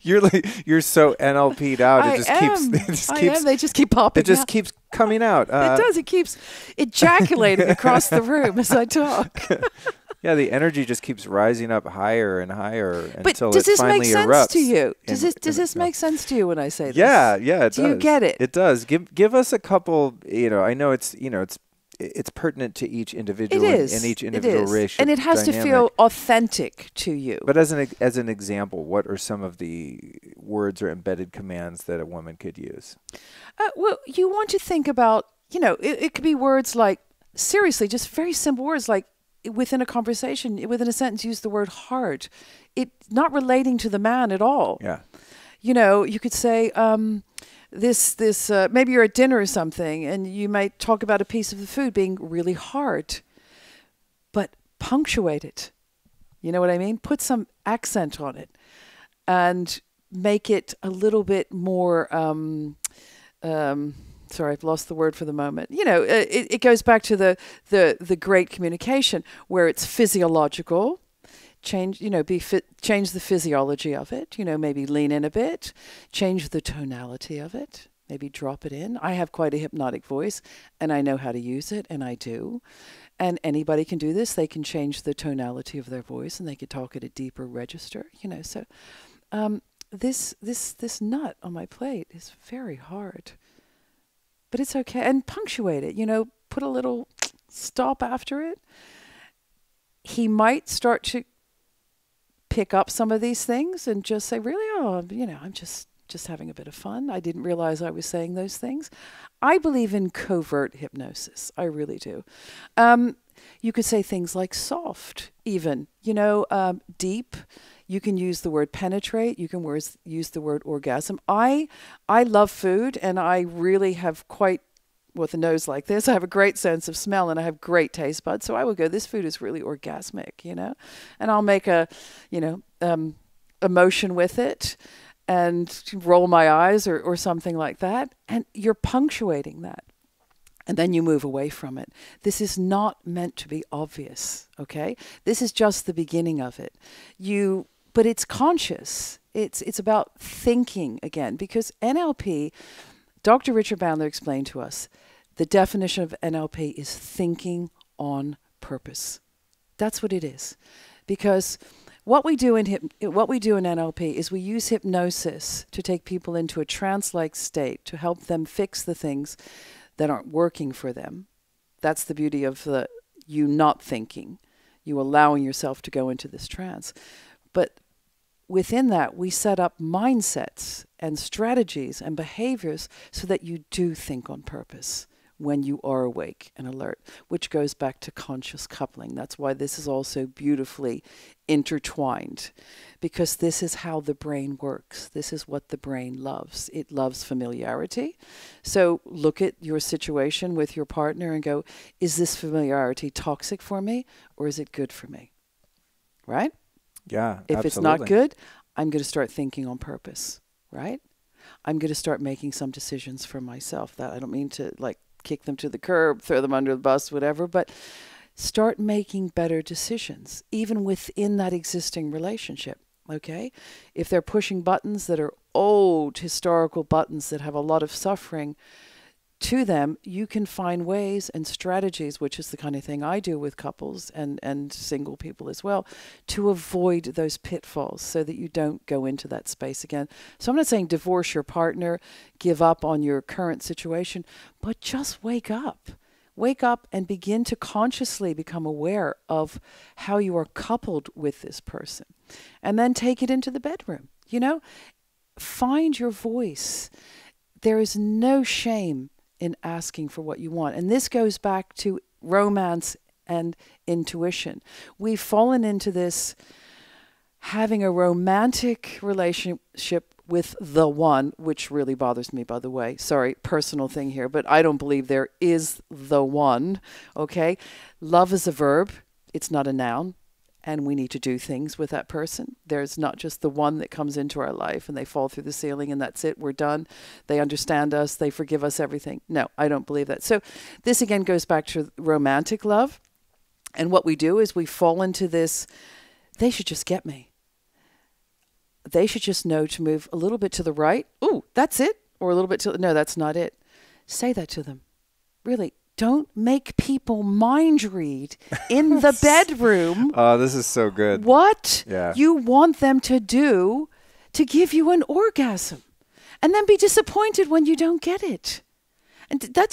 You're so NLP'd out. They just keep popping. It just keeps coming out. It does. It keeps ejaculating across the room as I talk. Yeah, the energy just keeps rising up higher and higher until does it this finally make sense erupts. to you? Does this make sense to you when I say this? Yeah, it does. Do you get it? It does. Give us a couple. I know it's pertinent to each individual and each individual relationship, and it has dynamic. to feel authentic to you. But as an example, what are some of the words or embedded commands that a woman could use? Well, you want to think about. It could be words like, seriously, just very simple words like, within a conversation, within a sentence, use the word hard. It's not relating to the man at all. Yeah. You could say, maybe you're at dinner or something, and you might talk about a piece of the food being really hard, but punctuate it. You know what I mean? Put some accent on it and make it a little bit more sorry, I've lost the word for the moment. It goes back to the great communication where it's physiological. Change the physiology of it. Maybe lean in a bit, change the tonality of it. Maybe drop it in. I have quite a hypnotic voice, and I know how to use it, and I do. And anybody can do this. They can change the tonality of their voice, and they can talk at a deeper register. So this nut on my plate is very hard, but it's okay. And punctuate it. Put a little stop after it. He might start to pick up some of these things and just say, really, I'm just having a bit of fun. I didn't realize I was saying those things. I believe in covert hypnosis. I really do. You could say things like soft, even, deep. You can use the word penetrate. You can use the word orgasm. I love food, and I really have quite, with a nose like this, I have a great sense of smell, and I have great taste buds. So I will go, this food is really orgasmic, and I'll make a, emotion with it and roll my eyes or something like that. And you're punctuating that. And then you move away from it. This is not meant to be obvious, okay? This is just the beginning of it. But it's conscious. It's about thinking again, because NLP, Dr. Richard Bandler explained to us, the definition of NLP is thinking on purpose. That's what it is. Because what we do in NLP is we use hypnosis to take people into a trance-like state to help them fix the things that aren't working for them. That's the beauty of you not thinking, you allowing yourself to go into this trance. But within that, we set up mindsets and strategies and behaviors so that you do think on purpose when you are awake and alert, which goes back to conscious coupling. That's why this is also beautifully intertwined, because this is how the brain works. This is what the brain loves. It loves familiarity. So look at your situation with your partner and go, is this familiarity toxic for me, or is it good for me? Right? Yeah, If absolutely. it's not good, I'm going to start thinking on purpose, right? I'm going to start making some decisions for myself. That I don't mean to kick them to the curb, throw them under the bus, whatever, but start making better decisions, even within that existing relationship, okay? If they're pushing buttons that are old historical buttons that have a lot of suffering to them, you can find ways and strategies, which is the kind of thing I do with couples and single people as well, to avoid those pitfalls so that you don't go into that space again. So I'm not saying divorce your partner, give up on your current situation, but just wake up. Wake up and begin to consciously become aware of how you are coupled with this person. And then take it into the bedroom. Find your voice. There is no shame in asking for what you want. And this goes back to romance and intuition. We've fallen into this having a romantic relationship with the one, which really bothers me, by the way. Sorry, personal thing here, but I don't believe there is the one, okay? Love is a verb. It's not a noun. And we need to do things with that person. There's not just the one that comes into our life and they fall through the ceiling and that's it, we're done. They understand us, they forgive us everything. No, I don't believe that. So this again goes back to romantic love. And what we do is we fall into this, they should just get me. They should just know to move a little bit to the right. Ooh, that's it. Or a little bit to, no, that's not it. Say that to them. Really. Don't make people mind read in the bedroom. Oh, this is so good. What you want them to do to give you an orgasm. And then be disappointed when you don't get it. And that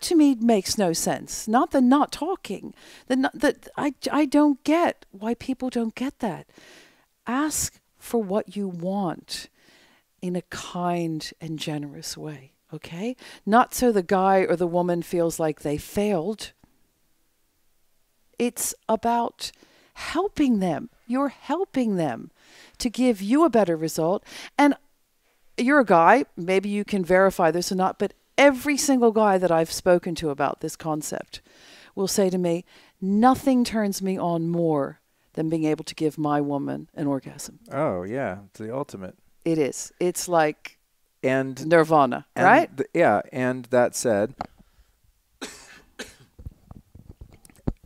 to me makes no sense. Not the not talking. I don't get why people don't get that. Ask for what you want in a kind and generous way. Okay? Not so the guy or the woman feels like they failed. It's about helping them. You're helping them to give you a better result. And you're a guy, maybe you can verify this or not, but every single guy that I've spoken to about this concept will say to me, nothing turns me on more than being able to give my woman an orgasm. Oh, yeah. It's the ultimate. It is. It's like And nirvana, right? Yeah. And that said,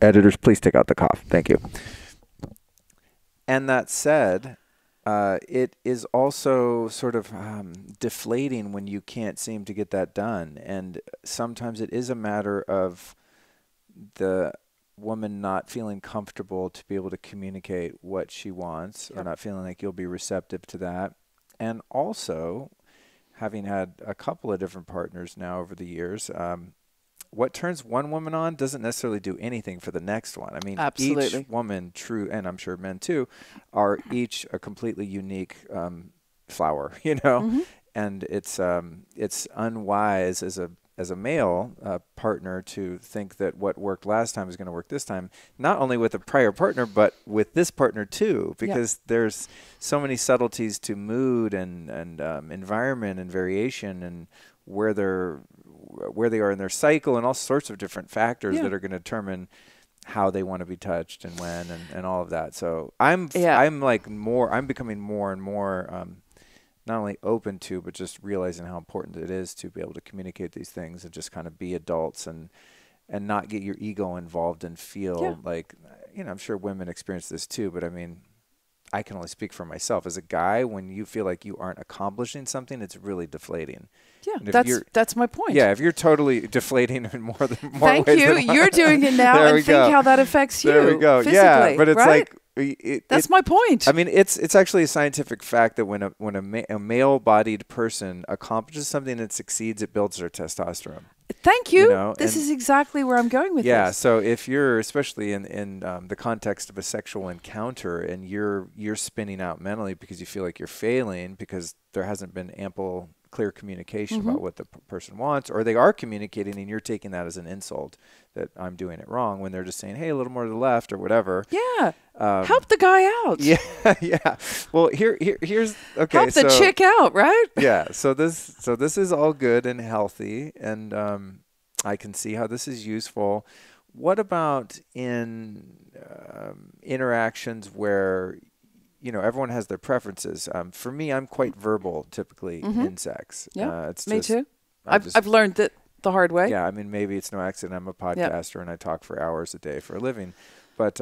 editors, please take out the cough. Thank you. And that said, it is also sort of deflating when you can't seem to get that done. And sometimes it is a matter of the woman not feeling comfortable to be able to communicate what she wants, or not feeling like you'll be receptive to that. And also, having had a couple of different partners now over the years, what turns one woman on doesn't necessarily do anything for the next one. I mean, Absolutely. each woman, and I'm sure men too, are each a completely unique flower, you know? Mm-hmm. And it's unwise as a male partner to think that what worked last time is going to work this time, not only with a prior partner, but with this partner too, because there's so many subtleties to mood and environment and variation and where they are in their cycle and all sorts of different factors that are going to determine how they want to be touched and when and all of that. So I'm becoming more and more not only open to, but just realizing how important it is to be able to communicate these things and just kind of be adults and not get your ego involved and feel like, I'm sure women experience this too, but I mean, I can only speak for myself. As a guy, when you feel like you aren't accomplishing something, it's really deflating. Yeah, that's my point. Yeah, if you're totally deflating in more Thank ways you. You're doing it now, and think how that affects you. There we go. Physically, yeah, but it's right? like that's my point. I mean, it's actually a scientific fact that when a male-bodied person accomplishes something and succeeds, it builds their testosterone. Thank you. This is exactly where I'm going with this. Yeah, so if you're, especially in the context of a sexual encounter, and you're spinning out mentally because you feel like you're failing because there hasn't been ample, clear communication about what the person wants, or they are communicating and you're taking that as an insult that I'm doing it wrong, when they're just saying, hey, a little more to the left or whatever. Yeah. Help the guy out. Yeah, yeah. Well, here's okay. Help the chick out, right? Yeah. So this is all good and healthy, and I can see how this is useful. What about in interactions where everyone has their preferences? For me, I'm quite verbal typically in sex. Yeah, it's me just, too. I've learned that the hard way. Yeah, I mean, maybe it's no accident I'm a podcaster and I talk for hours a day for a living, but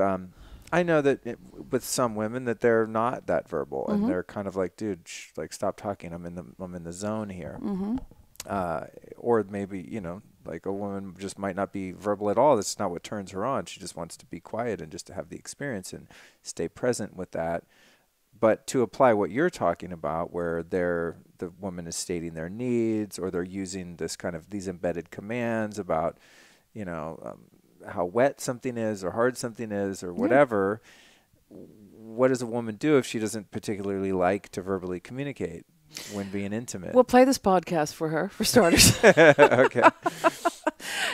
I know that with some women that they're not that verbal and they're kind of like, dude, like stop talking. I'm in the zone here. Or maybe like a woman just might not be verbal at all. That's not what turns her on. She just wants to be quiet and just to have the experience and stay present with that. But to apply what you're talking about, where the woman is stating their needs, or they're using these embedded commands about, how wet something is or hard something is or whatever, what does a woman do if she doesn't particularly like to verbally communicate when being intimate? We'll play this podcast for her, for starters. Okay.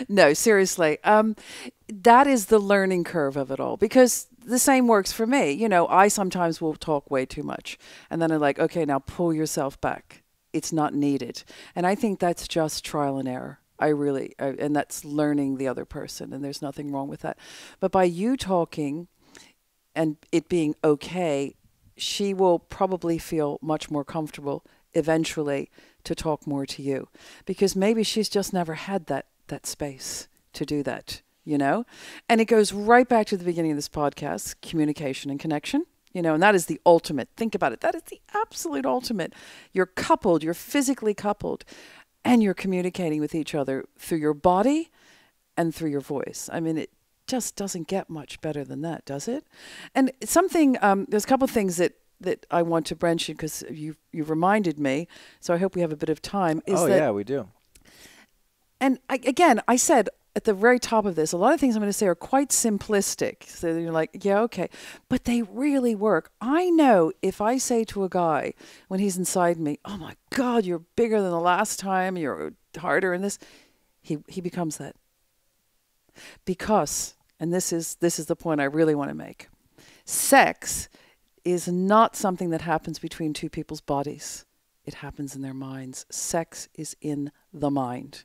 No, seriously. That is the learning curve of it all, because the same works for me. I sometimes will talk way too much, and then I'm like, okay, now pull yourself back. It's not needed. And I think that's just trial and error. And that's learning the other person, and there's nothing wrong with that. But by you talking and it being okay, she will probably feel much more comfortable eventually to talk more to you, because maybe she's just never had that space to do that, And it goes right back to the beginning of this podcast, communication and connection, and that is the ultimate. Think about it. That is the absolute ultimate. You're coupled, you're physically coupled, and you're communicating with each other through your body and through your voice. I mean, it just doesn't get much better than that, does it? And something, there's a couple of things that I want to mention, because you've reminded me, so I hope we have a bit of time. Yeah, we do. And I said at the very top of this, a lot of things I'm going to say are quite simplistic. So you're like, yeah, okay. But they really work. I know if I say to a guy when he's inside me, oh my God, you're bigger than the last time, you're harder in this, he becomes that. Because, and this is the point I really want to make, sex is not something that happens between two people's bodies. It happens in their minds. Sex is in the mind.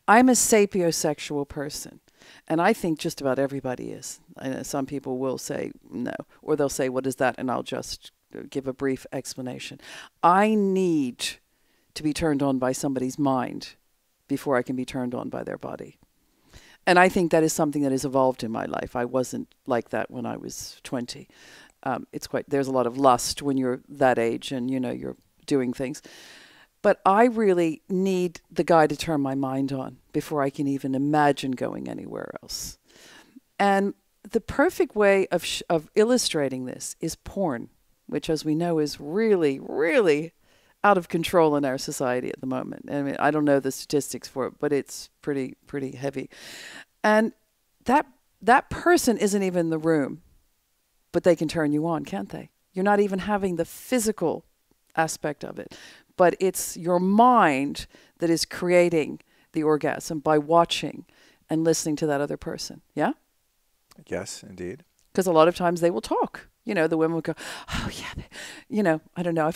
I'm a sapiosexual person, and I think just about everybody is. I know some people will say no, or they'll say, what is that? And I'll just give a brief explanation. I need to be turned on by somebody's mind before I can be turned on by their body. And I think that is something that has evolved in my life. I wasn't like that when I was 20. There's a lot of lust when you're that age and, you're doing things. But I really need the guy to turn my mind on before I can even imagine going anywhere else. And the perfect way of illustrating this is porn, which, as we know, is really, really out of control in our society at the moment. I mean, I don't know the statistics for it, but it's pretty heavy. And that person isn't even in the room, but they can turn you on, can't they? You're not even having the physical aspect of it, but it's your mind that is creating the orgasm by watching and listening to that other person. Yeah? Yes, indeed. Because a lot of times they will talk. The women will go, oh, yeah. I don't know.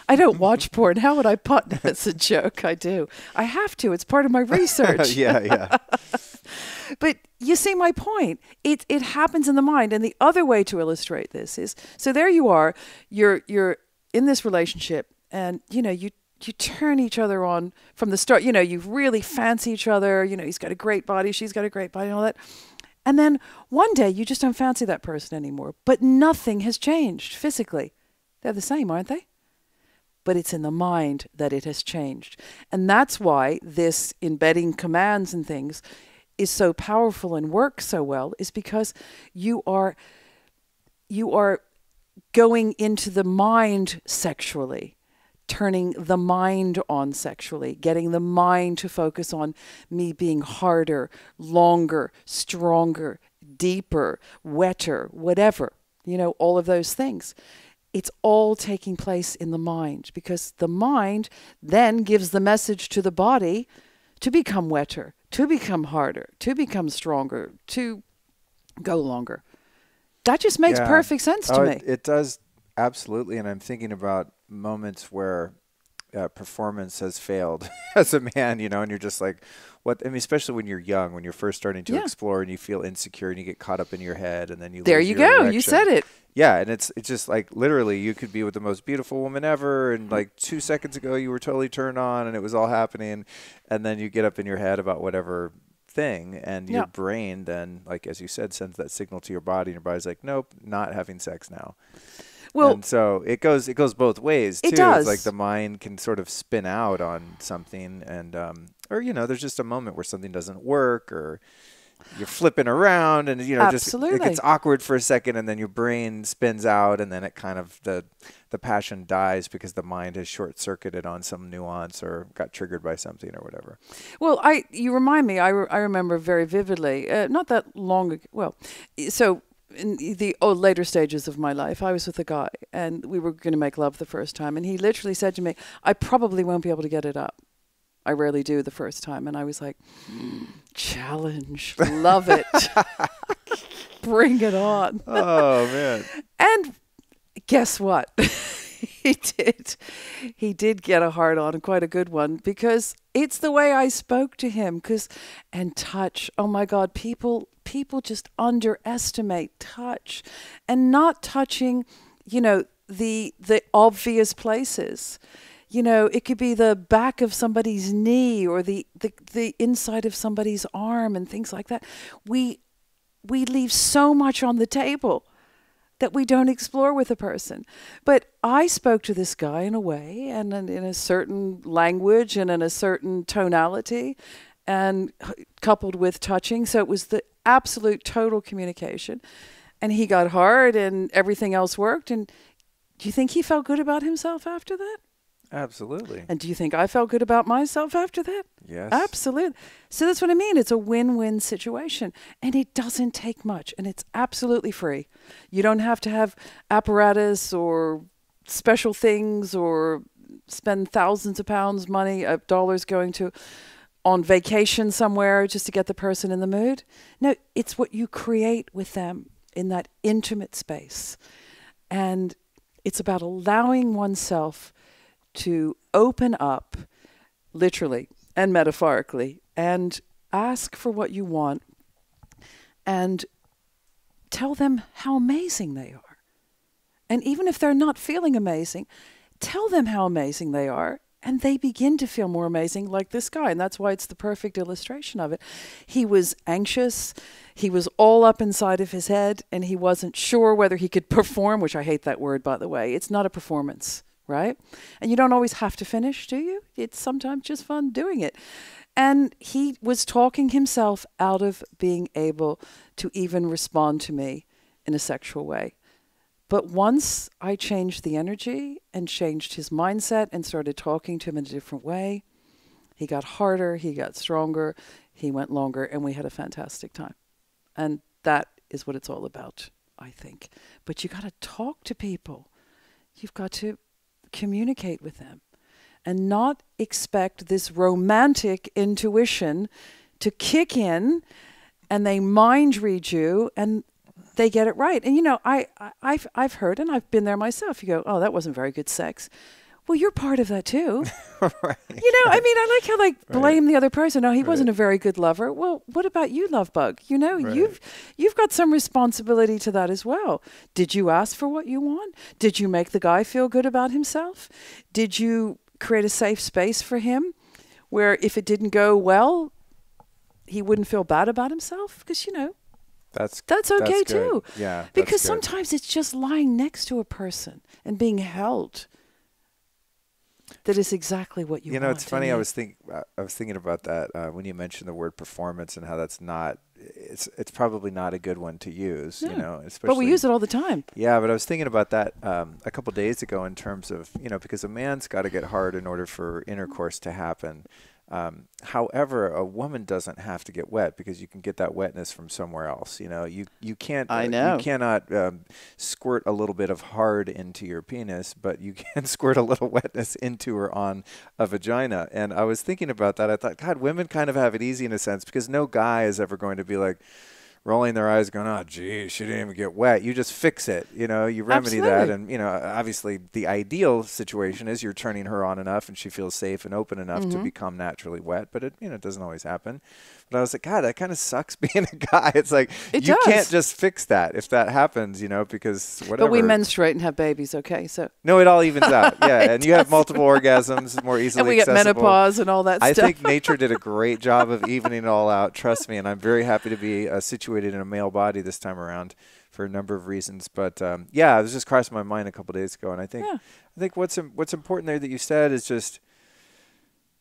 I don't watch porn. How would I put? That's a joke. I do. I have to. It's part of my research. Yeah. But you see my point. It happens in the mind. And the other way to illustrate this is, so there you are. You're in this relationship, and, you turn each other on from the start. You really fancy each other. He's got a great body. She's got a great body and all that. And then one day you just don't fancy that person anymore. But nothing has changed physically. They're the same, aren't they? But it's in the mind that it has changed. And that's why this embedding commands and things is so powerful and works so well, is because you are going into the mind sexually, turning the mind on sexually, getting the mind to focus on me being harder, longer, stronger, deeper, wetter, whatever, all of those things. It's all taking place in the mind, because the mind then gives the message to the body to become wetter, to become harder, to become stronger, to go longer. That just makes perfect sense to me. It does, absolutely. And I'm thinking about moments where performance has failed as a man, and you're just like, what? I mean, especially when you're young, when you're first starting to explore and you feel insecure and you get caught up in your head and then you lose your erection. You said it. Yeah, and it's just like literally you could be with the most beautiful woman ever, and like 2 seconds ago you were totally turned on and it was all happening, and then you get up in your head about whatever thing, and your brain then, like as you said, sends that signal to your body, and your body's like, nope, not having sex now. Well, and so it goes both ways too. It does. It's like the mind can sort of spin out on something, and or there's just a moment where something doesn't work, or you're flipping around, and just it gets awkward for a second, and then your brain spins out, and then it kind of the passion dies because the mind has short circuited on some nuance or got triggered by something or whatever. Well, you remind me. I remember very vividly, not that long ago. Well, so. In the later stages of my life, I was with a guy, and we were going to make love the first time, and he literally said to me, I probably won't be able to get it up. I rarely do the first time. And I was like, challenge, love it. Bring it on. Oh, man. And guess what? He did get a hard on, quite a good one, because it's the way I spoke to him. And touch, oh my God, people just underestimate touch, and not touching, the obvious places. It could be the back of somebody's knee or the inside of somebody's arm and things like that. We leave so much on the table that we don't explore with a person. But I spoke to this guy in a way, and in a certain language and in a certain tonality, and coupled with touching. So it was the absolute total communication. And he got hard and everything else worked. And do you think he felt good about himself after that? Absolutely. And do you think I felt good about myself after that? Yes. Absolutely. So that's what I mean. It's a win-win situation. And it doesn't take much. And it's absolutely free. You don't have to have apparatus or special things or spend thousands of pounds, dollars going to on vacation somewhere just to get the person in the mood. No, it's what you create with them in that intimate space. And it's about allowing oneself to open up, literally and metaphorically, and ask for what you want, and tell them how amazing they are. And even if they're not feeling amazing, tell them how amazing they are, and they begin to feel more amazing, like this guy. And that's why it's the perfect illustration of it. He was anxious. He was all up inside of his head, and he wasn't sure whether he could perform, which I hate that word, by the way. It's not a performance, right? And you don't always have to finish, do you? It's sometimes just fun doing it. And he was talking himself out of being able to even respond to me in a sexual way. But once I changed the energy and changed his mindset and started talking to him in a different way, he got harder, he got stronger, he went longer, and we had a fantastic time. And that is what it's all about, I think. But you got to talk to people. You've got to communicate with them and not expect this romantic intuition to kick in and they mind read you and they get it right. And, you know, I've heard, and I've been there myself. You go, oh, that wasn't very good sex. Well, you're part of that too. Right. You know, I mean, I like how blame the other person. No, he wasn't a very good lover. Well, what about you, love bug? You know, you've got some responsibility to that as well. Did you ask for what you want? Did you make the guy feel good about himself? Did you create a safe space for him where if it didn't go well, he wouldn't feel bad about himself? Because, you know, that's okay too. Yeah. Because sometimes it's just lying next to a person and being held. That is exactly what you want. You know, it's funny. I was thinking about that when you mentioned the word performance and how that's not. It's probably not a good one to use. Yeah. You know, especially. But we use it all the time. Yeah, but I was thinking about that a couple days ago in terms of, you know, because a man's got to get hard in order for intercourse to happen. However, a woman doesn't have to get wet because you can get that wetness from somewhere else. You know, you can't. I know. You cannot squirt a little bit of hard into your penis, but you can squirt a little wetness into or on a vagina. And I was thinking about that. I thought, God, women kind of have it easy in a sense because no guy is ever going to be like rolling their eyes going, oh, geez, she didn't even get wet. You just fix it. You know, you remedy that. And, you know, obviously the ideal situation is you're turning her on enough and she feels safe and open enough to become naturally wet. But it, you know, it doesn't always happen. But I was like, God, that kind of sucks being a guy. It's like, you can't just fix that if that happens, you know, because whatever. But we menstruate and have babies, okay? So no, it all evens out. Yeah. And you have multiple orgasms more easily and we accessible. get menopause and all that stuff. I think nature did a great job of evening it all out. Trust me. And I'm very happy to be situated in a male body this time around for a number of reasons. But yeah, it was just crossing my mind a couple of days ago. And I think what's important there that you said is just,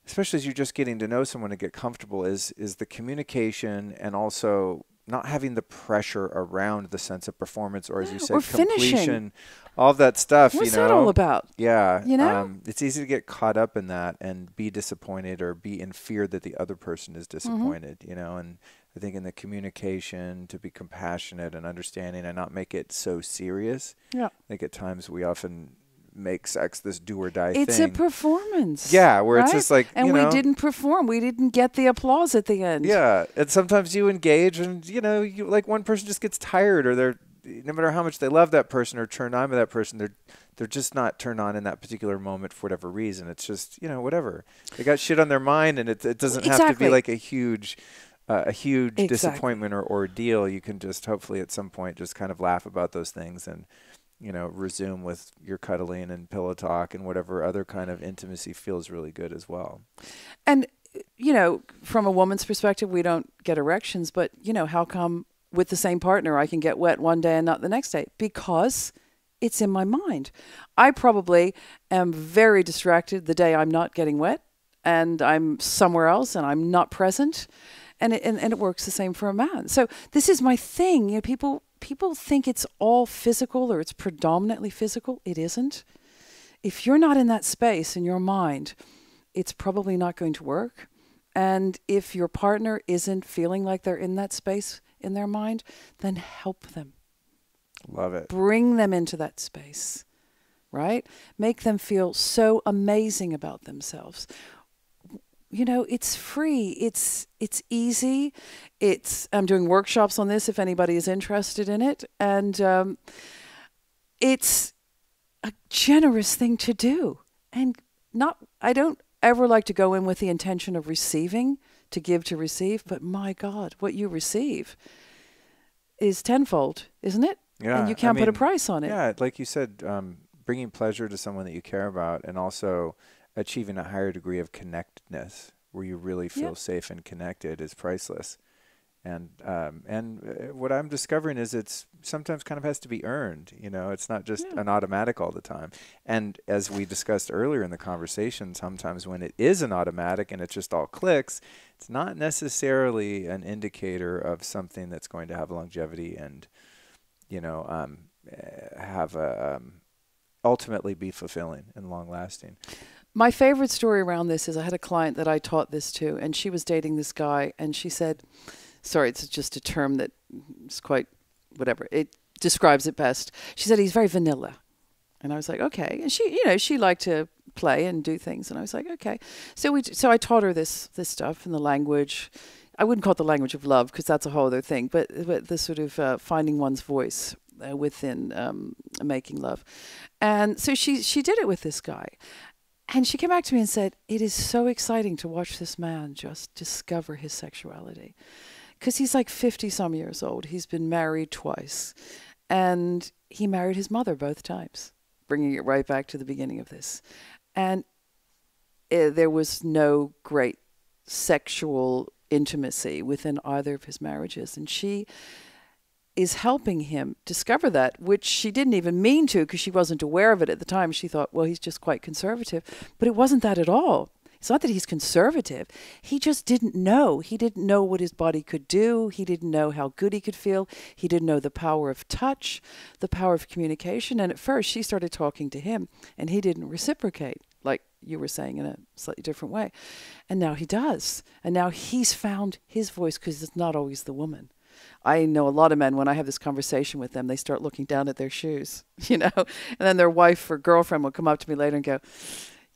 especially as you're just getting to know someone and get comfortable, is the communication and also not having the pressure around the sense of performance or, as you said, completion, finishing. All of that stuff. What's you know? that all about? Yeah. You know? It's easy to get caught up in that and be disappointed or be in fear that the other person is disappointed, you know, and I think in the communication to be compassionate and understanding and not make it so serious. Yeah. I think at times we often make sex this do or die thing. It's a performance. Yeah, where it's just like, and you know, we didn't perform. We didn't get the applause at the end. Yeah, and sometimes you engage and, you know, you like one person just gets tired or they're, no matter how much they love that person or turned on by that person, they're just not turned on in that particular moment for whatever reason. It's just, you know, whatever. They got shit on their mind and it doesn't have to be like a huge disappointment or ordeal. You can just hopefully at some point just kind of laugh about those things and, you know, resume with your cuddling and pillow talk and whatever other kind of intimacy feels really good as well. And, you know, from a woman's perspective, we don't get erections, but, you know, how come with the same partner I can get wet one day and not the next day? Because it's in my mind. I probably am very distracted the day I'm not getting wet and I'm somewhere else and I'm not present. And it works the same for a man. So this is my thing. You know, people think it's all physical or it's predominantly physical. It isn't. If you're not in that space in your mind, it's probably not going to work. And if your partner isn't feeling like they're in that space in their mind, then help them. Love it. Bring them into that space, right? Make them feel so amazing about themselves. You know, it's free. It's easy. I'm doing workshops on this if anybody is interested in it. And it's a generous thing to do. And I don't ever like to go in with the intention of receiving, to give to receive. But my God, what you receive is tenfold, isn't it? Yeah. And you can't put a price on it. Yeah, like you said, bringing pleasure to someone that you care about and also achieving a higher degree of connectedness where you really feel safe and connected is priceless. And what I'm discovering is it's sometimes kind of has to be earned. You know, it's not just an automatic all the time. And as we discussed earlier in the conversation, sometimes when it is an automatic and it just all clicks, it's not necessarily an indicator of something that's going to have longevity and, you know, have a ultimately be fulfilling and long lasting. My favorite story around this is I had a client that I taught this to, and she was dating this guy, and she said, sorry, it's just a term that is quite whatever. It describes it best. She said he's very vanilla. And I was like, okay. And she, you know, she liked to play and do things. And I was like, okay. So I taught her this stuff and the language. I wouldn't call it the language of love because that's a whole other thing, but the sort of finding one's voice within making love. And so she did it with this guy. And she came back to me and said, it is so exciting to watch this man just discover his sexuality. Because he's like 50-some years old. He's been married twice. And he married his mother both times, bringing it right back to the beginning of this. And there was no great sexual intimacy within either of his marriages. And she is helping him discover that, which she didn't even mean to because she wasn't aware of it at the time. She thought, well, he's just quite conservative. But it wasn't that at all. It's not that he's conservative. He just didn't know. He didn't know what his body could do. He didn't know how good he could feel. He didn't know the power of touch, the power of communication. And at first, she started talking to him, and he didn't reciprocate, like you were saying, in a slightly different way. And now he does. And now he's found his voice because it's not always the woman. I know a lot of men, when I have this conversation with them, they start looking down at their shoes, you know, and then their wife or girlfriend will come up to me later and go,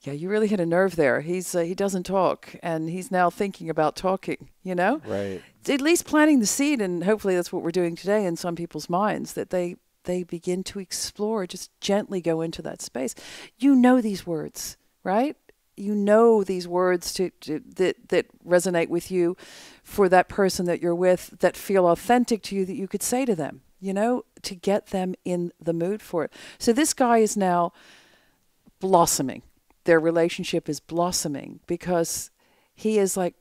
yeah, you really hit a nerve there. He doesn't talk, and he's now thinking about talking, you know? Right. At least planting the seed, and hopefully that's what we're doing today in some people's minds, that they begin to explore, just gently go into that space. You know these words, right? You know these words that resonate with you for that person that you're with, that feel authentic to you, that you could say to them, you know, to get them in the mood for it. So this guy is now blossoming. Their relationship is blossoming because he is like,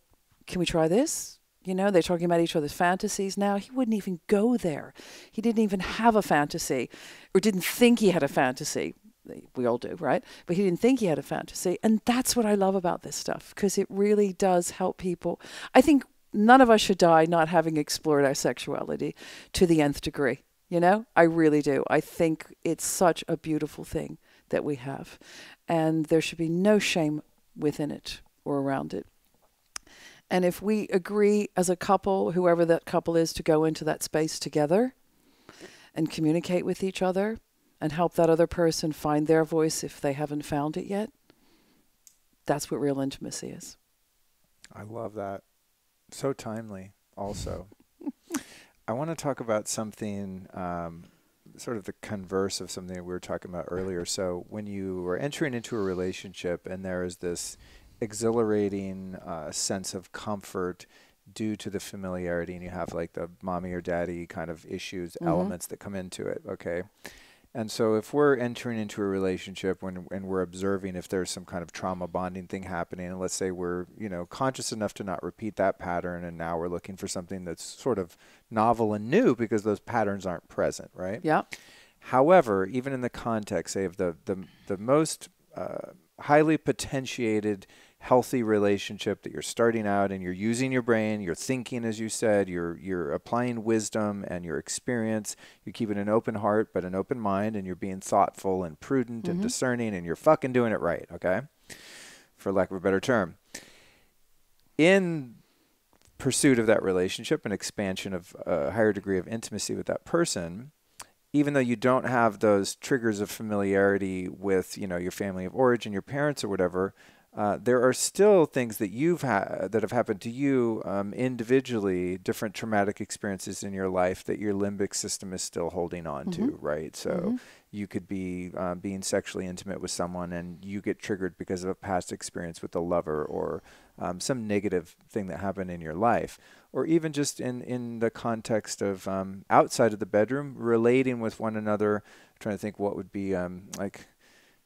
can we try this? You know, they're talking about each other's fantasies now. He wouldn't even go there. He didn't even have a fantasy, or didn't think he had a fantasy. We all do, right? But he didn't think he had a fantasy. And that's what I love about this stuff, because it really does help people. I think none of us should die not having explored our sexuality to the nth degree. You know, I really do. I think it's such a beautiful thing that we have. And there should be no shame within it or around it. And if we agree as a couple, whoever that couple is, to go into that space together and communicate with each other and help that other person find their voice if they haven't found it yet, that's what real intimacy is. I love that. So timely also. I want to talk about something, sort of the converse of something that we were talking about earlier. So when you are entering into a relationship and there is this exhilarating sense of comfort due to the familiarity, and you have like the mommy or daddy kind of issues, elements that come into it, okay? And so if we're entering into a relationship and we're observing if there's some kind of trauma bonding thing happening, and let's say we're, you know, conscious enough to not repeat that pattern, and now we're looking for something that's sort of novel and new because those patterns aren't present, right? Yeah. However, even in the context, say, of the most highly potentiated, healthy relationship that you're starting out and you're using your brain, you're thinking, as you said, you're applying wisdom and your experience, you're keeping an open heart but an open mind, and you're being thoughtful and prudent and discerning, and you're fucking doing it right, okay? For lack of a better term. In pursuit of that relationship and expansion of a higher degree of intimacy with that person, even though you don't have those triggers of familiarity with, you know, your family of origin, your parents or whatever, there are still things that that have happened to you individually, different traumatic experiences in your life that your limbic system is still holding on to, right? So you could be being sexually intimate with someone and you get triggered because of a past experience with a lover or some negative thing that happened in your life. Or even just in the context of outside of the bedroom, relating with one another. I'm trying to think what would be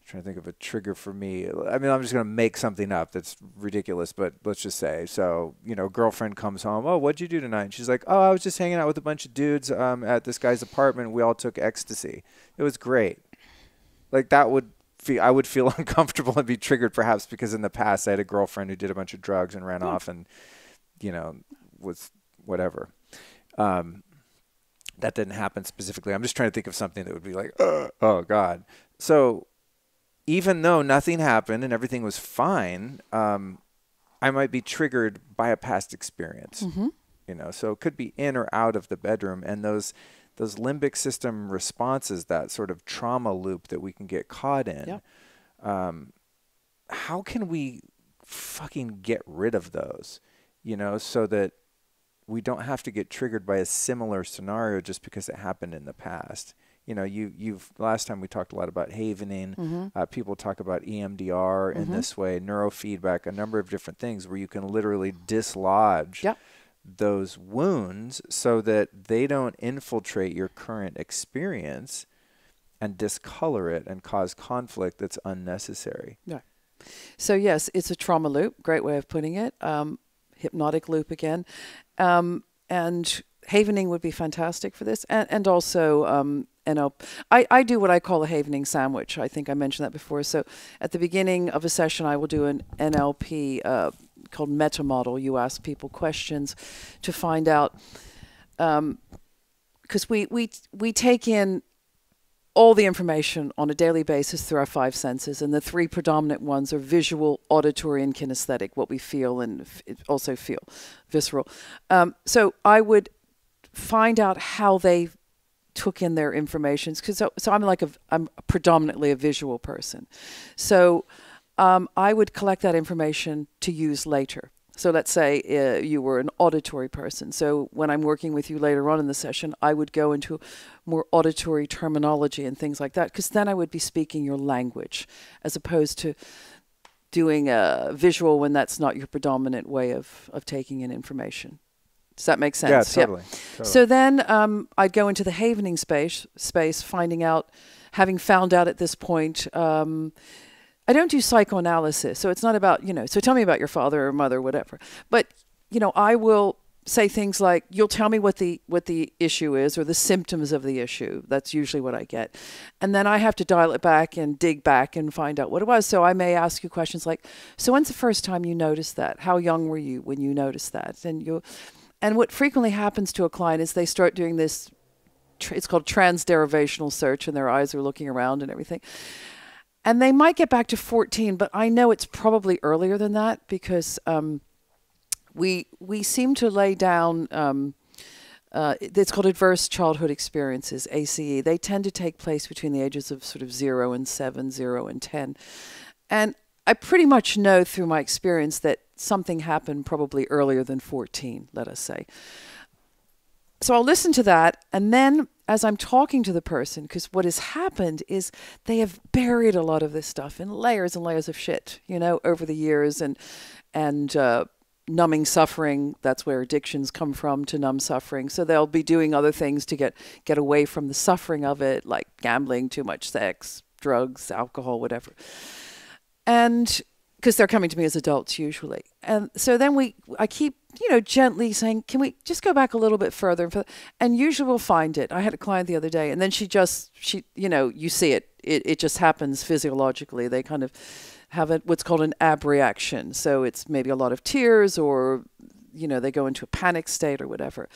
trying to think of a trigger for me. I mean, I'm just going to make something up that's ridiculous, but let's just say, so, girlfriend comes home. Oh, what'd you do tonight? And she's like, oh, I was just hanging out with a bunch of dudes at this guy's apartment. We all took ecstasy. It was great. Like I would feel uncomfortable and be triggered perhaps because in the past I had a girlfriend who did a bunch of drugs and ran off and, was whatever. That didn't happen specifically. I'm just trying to think of something that would be like, oh God. So even though nothing happened and everything was fine, I might be triggered by a past experience, so it could be in or out of the bedroom. And those limbic system responses, that sort of trauma loop that we can get caught in, how can we fucking get rid of those, so that we don't have to get triggered by a similar scenario just because it happened in the past? You've last time we talked a lot about havening. People talk about EMDR in this way, neurofeedback, a number of different things where you can literally dislodge those wounds so that they don't infiltrate your current experience and discolor it and cause conflict that's unnecessary. Yeah. So yes, it's a trauma loop. Great way of putting it. Hypnotic loop again. And havening would be fantastic for this. And also, I do what I call a havening sandwich. I think I mentioned that before. So at the beginning of a session, I will do an NLP called meta model. You ask people questions to find out, because we take in all the information on a daily basis through our 5 senses, and the 3 predominant ones are visual, auditory, and kinesthetic, what we feel and also feel, visceral. So I would find out how they took in their information, because so I'm predominantly a visual person. So I would collect that information to use later. So let's say you were an auditory person. So when I'm working with you later on in the session, I would go into more auditory terminology and things like that, because then I would be speaking your language as opposed to doing a visual when that's not your predominant way of taking in information. Does that make sense? Yeah, totally. Totally. So then I'd go into the havening space, finding out, having found out at this point, I don't do psychoanalysis, so it's not about, so tell me about your father or mother, whatever. But, I will say things like, you'll tell me what the issue is or the symptoms of the issue. That's usually what I get. And then I have to dial it back and dig back and find out what it was. So I may ask you questions like, so when's the first time you noticed that? How young were you when you noticed that? And what frequently happens to a client is they start doing this, it's called transderivational search, and their eyes are looking around and everything. And they might get back to 14, but I know it's probably earlier than that, because we seem to lay down, it's called adverse childhood experiences, ACE. They tend to take place between the ages of sort of 0 and 7, 0 and 10. And I pretty much know through my experience that something happened probably earlier than 14, let us say. So I'll listen to that, and then as I'm talking to the person, because what has happened is they have buried a lot of this stuff in layers and layers of shit, over the years, and numbing suffering. That's where addictions come from, to numb suffering. So they'll be doing other things to get away from the suffering of it, like gambling, too much sex, drugs, alcohol, whatever. And because they're coming to me as adults usually. And so then I keep, gently saying, can we just go back a little bit further and further? And usually we'll find it. I had a client the other day, and then she you see it. It just happens physiologically. They kind of have what's called an abreaction. So it's maybe a lot of tears, or, they go into a panic state or whatever.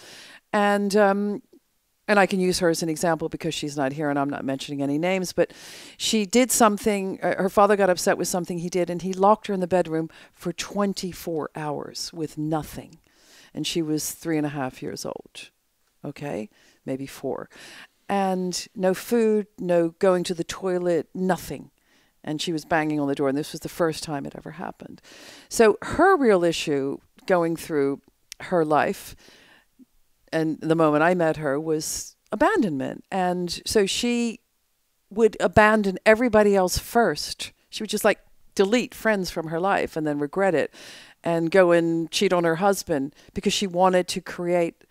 And I can use her as an example because she's not here and I'm not mentioning any names, but she did something, her father got upset with something he did, and he locked her in the bedroom for 24 hours with nothing. And she was 3.5 years old, okay, maybe 4. And no food, no going to the toilet, nothing. And she was banging on the door, and this was the first time it ever happened. So her real issue going through her life, and the moment I met her, was abandonment. And so she would abandon everybody else first. She would just delete friends from her life and then regret it, and go and cheat on her husband because she wanted to create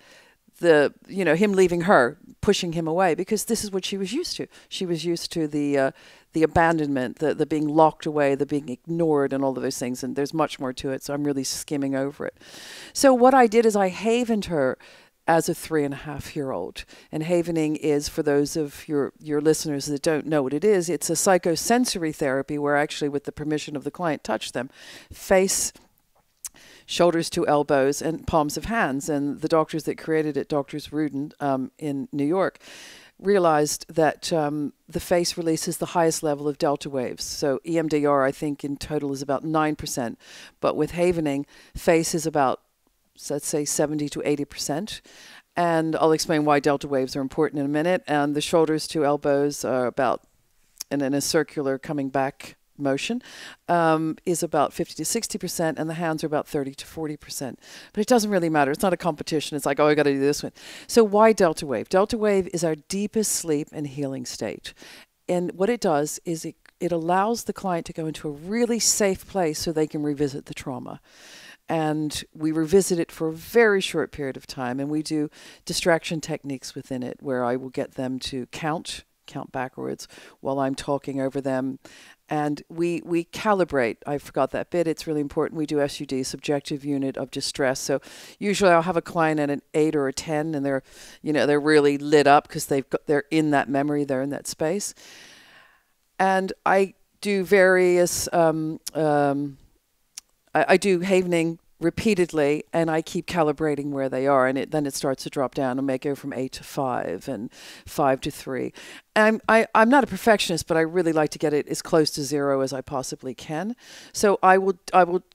him leaving her, pushing him away, because this is what she was used to. She was used to the abandonment, the being locked away, the being ignored, and all of those things. And there's much more to it, so I'm really skimming over it. So what I did is I havened her as a 3.5-year-old. And havening is, for those of your listeners that don't know what it is, it's a psychosensory therapy where actually, with the permission of the client, touch them, face, shoulders to elbows, and palms of hands. And the doctors that created it, Doctors Rudin in New York, realized that the face releases the highest level of delta waves. So EMDR, I think, in total is about 9%. But with havening, face is about, let's say, 70 to 80%. And I'll explain why delta waves are important in a minute. And the shoulders to elbows are about, and in a circular coming back motion, is about 50 to 60%, and the hands are about 30 to 40%. But it doesn't really matter. It's not a competition. It's like, oh, I got to do this one. So why delta wave? Delta wave is our deepest sleep and healing state. And what it does is it allows the client to go into a really safe place so they can revisit the trauma. And we revisit it for a very short period of time. And we do distraction techniques within it where I will get them to count backwards while I'm talking over them. And we calibrate. I forgot that bit. It's really important. We do SUD, subjective unit of distress. So usually I'll have a client at an 8 or a 10, and they're really lit up because they're in that memory, they're in that space. And I do various I do havening repeatedly, and I keep calibrating where they are, and then it starts to drop down and may go from 8 to 5 and 5 to 3. And I'm not a perfectionist, but I really like to get it as close to 0 as I possibly can. So I will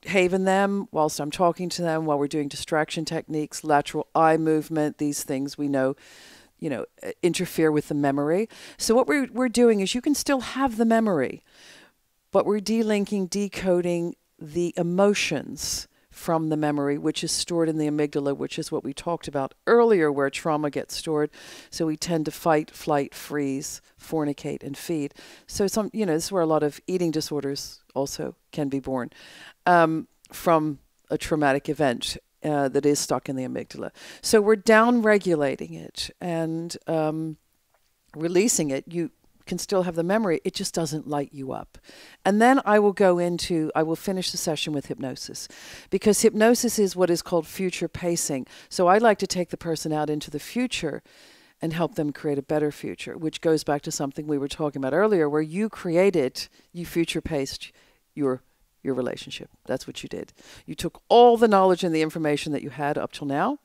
haven them whilst I'm talking to them, while we're doing distraction techniques, lateral eye movement, these things we know interfere with the memory. So what we're doing is, you can still have the memory, but we're delinking, decoding the emotions from the memory, which is stored in the amygdala, which is what we talked about earlier, where trauma gets stored. So we tend to fight, flight, freeze, fornicate, and feed. So this is where a lot of eating disorders also can be born from a traumatic event that is stuck in the amygdala. So we're down-regulating it and releasing it. You can still have the memory, it just doesn't light you up. And then I will finish the session with hypnosis, because hypnosis is what is called future pacing. So I like to take the person out into the future and help them create a better future, which goes back to something we were talking about earlier, where you future paced your relationship. That's what you did. You took all the knowledge and the information that you had up till now,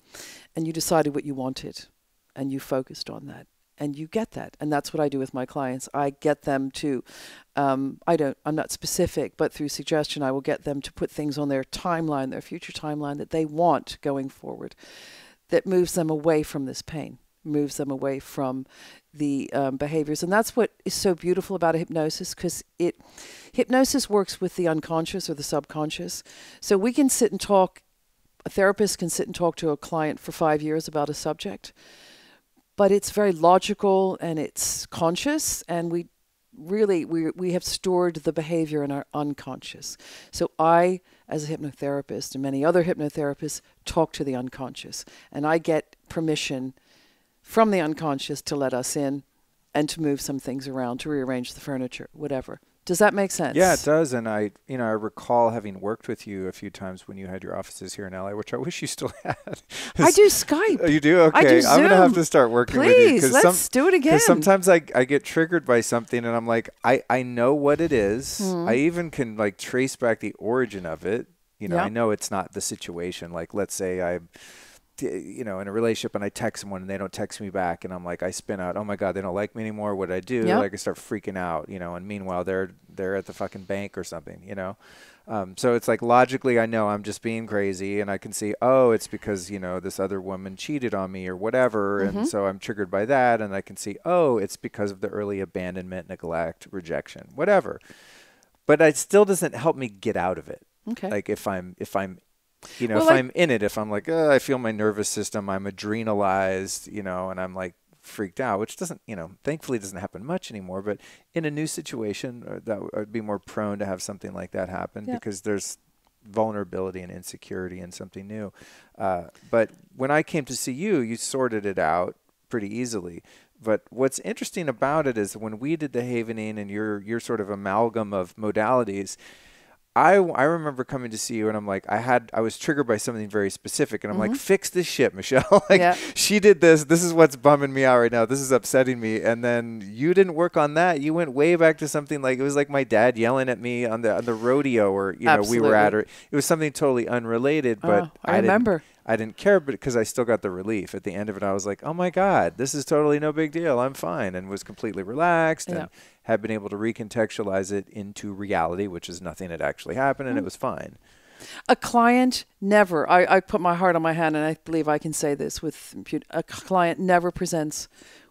and you decided what you wanted, and you focused on that. And you get that. And that's what I do with my clients. I get them to, I'm not specific, but through suggestion, I will get them to put things on their timeline, their future timeline, that they want going forward, that moves them away from this pain, moves them away from the behaviors. And that's what is so beautiful about a hypnosis, because hypnosis works with the unconscious or the subconscious. So we can sit and talk, a therapist can sit and talk to a client for 5 years about a subject, but it's very logical and it's conscious, and we have stored the behavior in our unconscious. So I, as a hypnotherapist, and many other hypnotherapists, talk to the unconscious, and I get permission from the unconscious to let us in and to move some things around, to rearrange the furniture, whatever. Does that make sense? Yeah, it does. And I recall having worked with you a few times when you had your offices here in LA, which I wish you still had. I do Skype. Oh, you do? Okay. I do Zoom. I'm going to have to start working with you. Please, let's do it again. Because sometimes I get triggered by something, and I'm like, I know what it is. I even can trace back the origin of it. I know it's not the situation. Like, let's say I'm in a relationship and I text someone and they don't text me back, and I'm like, I spin out, oh my God, they don't like me anymore. What I do? I start freaking out, and meanwhile they're at the fucking bank or something, So it's like, logically I know I'm just being crazy, and I can see, oh, it's because, this other woman cheated on me or whatever. And so I'm triggered by that, and I can see, oh, it's because of the early abandonment, neglect, rejection, whatever. But it still doesn't help me get out of it. Okay. Like if I'm I'm in it, if I'm like, I feel my nervous system, I'm adrenalized, and I'm like freaked out, which doesn't, thankfully doesn't happen much anymore. But in a new situation, that would be more prone to have something like that happen, because there's vulnerability and insecurity and something new. But when I came to see you, you sorted it out pretty easily. But what's interesting about it is when we did the havening and your sort of amalgam of modalities, I remember coming to see you and I'm like, I was triggered by something very specific and I'm like, fix this shit, Michele. Like she did this. This is what's bumming me out right now. This is upsetting me. And then you didn't work on that. You went way back to something like, it was like my dad yelling at me on the rodeo or, you know, we were at, or it was something totally unrelated, but I remember. I didn't care, but because I still got the relief at the end of it. I was like, oh my God, this is totally no big deal. I'm fine. And was completely relaxed and had been able to recontextualize it into reality, which is nothing had actually happened, and it was fine. A client never, I put my heart on my hand, and I believe I can say this with a client never presents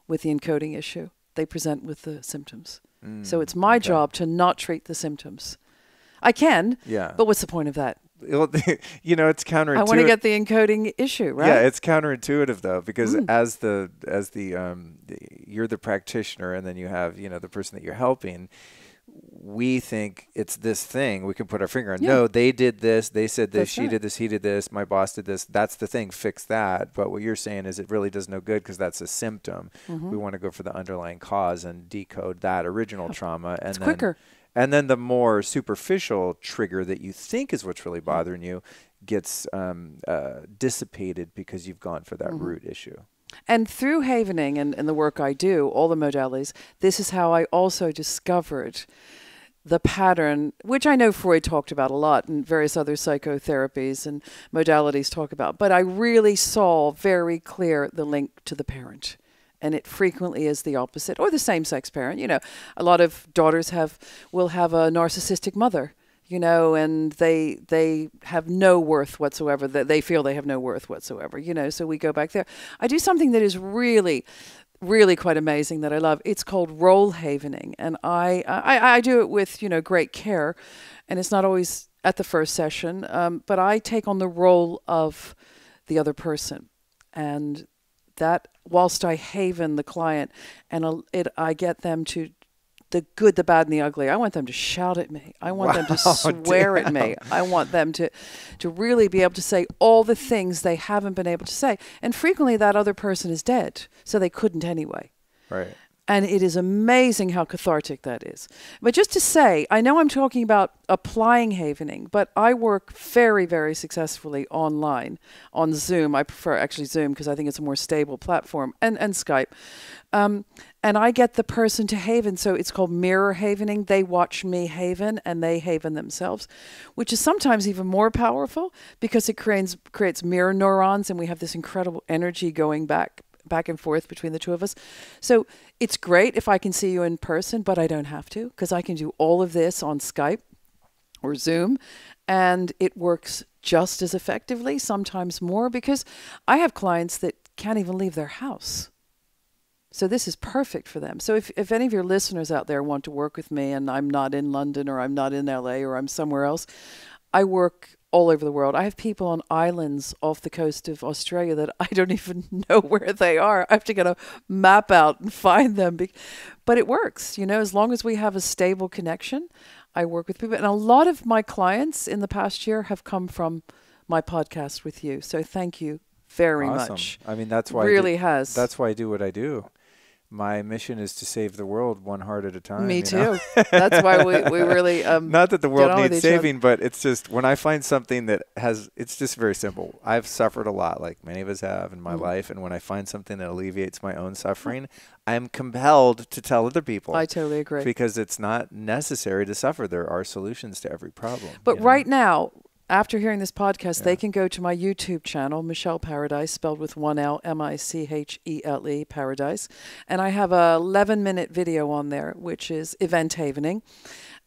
with the encoding issue. They present with the symptoms. So it's my job to not treat the symptoms. I can, but what's the point of that? You know, it's counterintuitive. I want to get the encoding issue, right? Yeah, it's counterintuitive though, because as the you're the practitioner, and then you have, you know, the person that you're helping. We think it's this thing we can put our finger on. No, they did this. They said this. She did this. He did this. My boss did this. That's the thing. Fix that. But what you're saying is it really does no good because that's a symptom. We want to go for the underlying cause and decode that original trauma. And it's quicker. And then the more superficial trigger that you think is what's really bothering you gets dissipated because you've gone for that root issue. And through havening and the work I do, all the modalities, this is how I also discovered the pattern, which I know Freud talked about a lot and various other psychotherapies and modalities talk about. But I really saw very clear the link to the parent. And it frequently is the opposite, or the same-sex parent. You know, a lot of daughters will have a narcissistic mother, you know, and they have no worth whatsoever. They feel they have no worth whatsoever, you know, so we go back there. I do something that is really, really quite amazing that I love. It's called role havening, and I do it with, you know, great care, and it's not always at the first session, but I take on the role of the other person, and that whilst I haven the client and I get them to the good, the bad, and the ugly. I want them to shout at me. I want them to swear at me. I want them to really be able to say all the things they haven't been able to say. And frequently that other person is dead, so they couldn't anyway. Right. And it is amazing how cathartic that is. But just to say, I know I'm talking about applying havening, but I work very, very successfully online on Zoom. I prefer actually Zoom because I think it's a more stable platform, and Skype. And I get the person to haven. So it's called mirror havening. They watch me haven and they haven themselves, which is sometimes even more powerful because it creates mirror neurons, and we have this incredible energy going back and forth between the two of us. So it's great if I can see you in person, but I don't have to because I can do all of this on Skype or Zoom, and it works just as effectively, sometimes more, because I have clients that can't even leave their house. So this is perfect for them. So if any of your listeners out there want to work with me and I'm not in London or I'm not in LA or I'm somewhere else, I work all over the world. I have people on islands off the coast of Australia that I don't even know where they are. I have to get a map out and find them. But it works, you know, as long as we have a stable connection. I work with people. And a lot of my clients in the past year have come from my podcast with you. So thank you very much. I mean, that's why that's why I do what I do. My mission is to save the world one heart at a time. Me too. That's why we really not that the world needs saving, but it's just when I find something that it's just very simple. I've suffered a lot, like many of us have in my life, and when I find something that alleviates my own suffering, I'm compelled to tell other people. I totally agree. Because it's not necessary to suffer. There are solutions to every problem. But right now, after hearing this podcast, they can go to my YouTube channel, Michele Paradise, spelled with one L, Michele, Paradise. And I have a 11-minute video on there, which is event havening.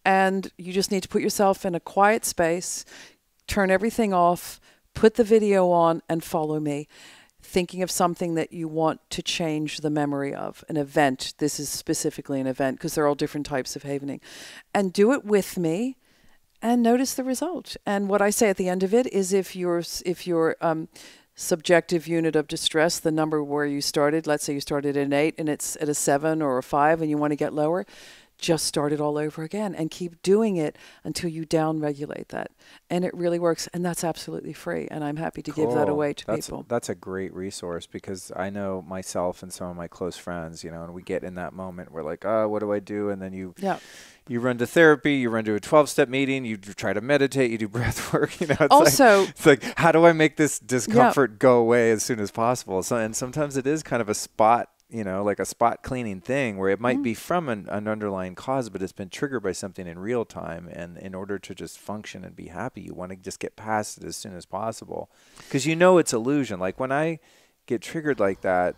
And you just need to put yourself in a quiet space, turn everything off, put the video on, and follow me, thinking of something that you want to change the memory of, an event. This is specifically an event because there are all different types of havening. And do it with me. And notice the result. And what I say at the end of it is if your subjective unit of distress, the number where you started, let's say you started at an 8 and it's at a 7 or a 5 and you want to get lower, just start it all over again and keep doing it until you down-regulate that. And it really works. And that's absolutely free. And I'm happy to give that away to people. That's a great resource, because I know myself and some of my close friends, and we get in that moment, we're like, oh, what do I do? And then you run to therapy, you run to a 12-step meeting, you try to meditate, you do breath work. It's like, how do I make this discomfort go away as soon as possible? So, and sometimes it is kind of a spot, like a spot cleaning thing, where it might be from an underlying cause, but it's been triggered by something in real time. And in order to just function and be happy, you want to just get past it as soon as possible, because it's illusion. Like when I get triggered like that,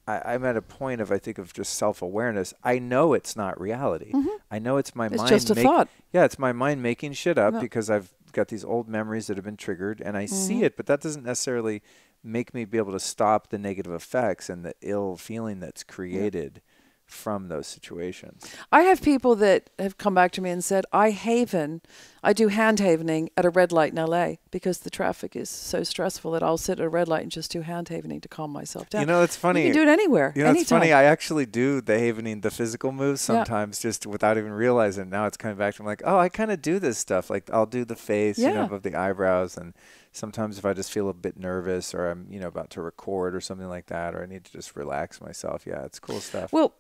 I'm at a point of, I think, of just self-awareness. I know it's not reality. I know it's my mind. It's just a thought. Yeah, it's my mind making shit up because I've got these old memories that have been triggered, and I see it, but that doesn't necessarily make me be able to stop the negative effects and the ill feeling that's created from those situations. I have people that have come back to me and said, I do hand havening at a red light in LA because the traffic is so stressful that I'll sit at a red light and just do hand havening to calm myself down. It's funny. You can do it anywhere, anytime. It's funny. I actually do the havening, the physical moves sometimes just without even realizing. Now it's coming back to me like, oh, I kind of do this stuff. Like I'll do the face, above the eyebrows. And sometimes if I just feel a bit nervous, or I'm, about to record or something like that, or I need to just relax myself. Yeah, it's cool stuff. Well,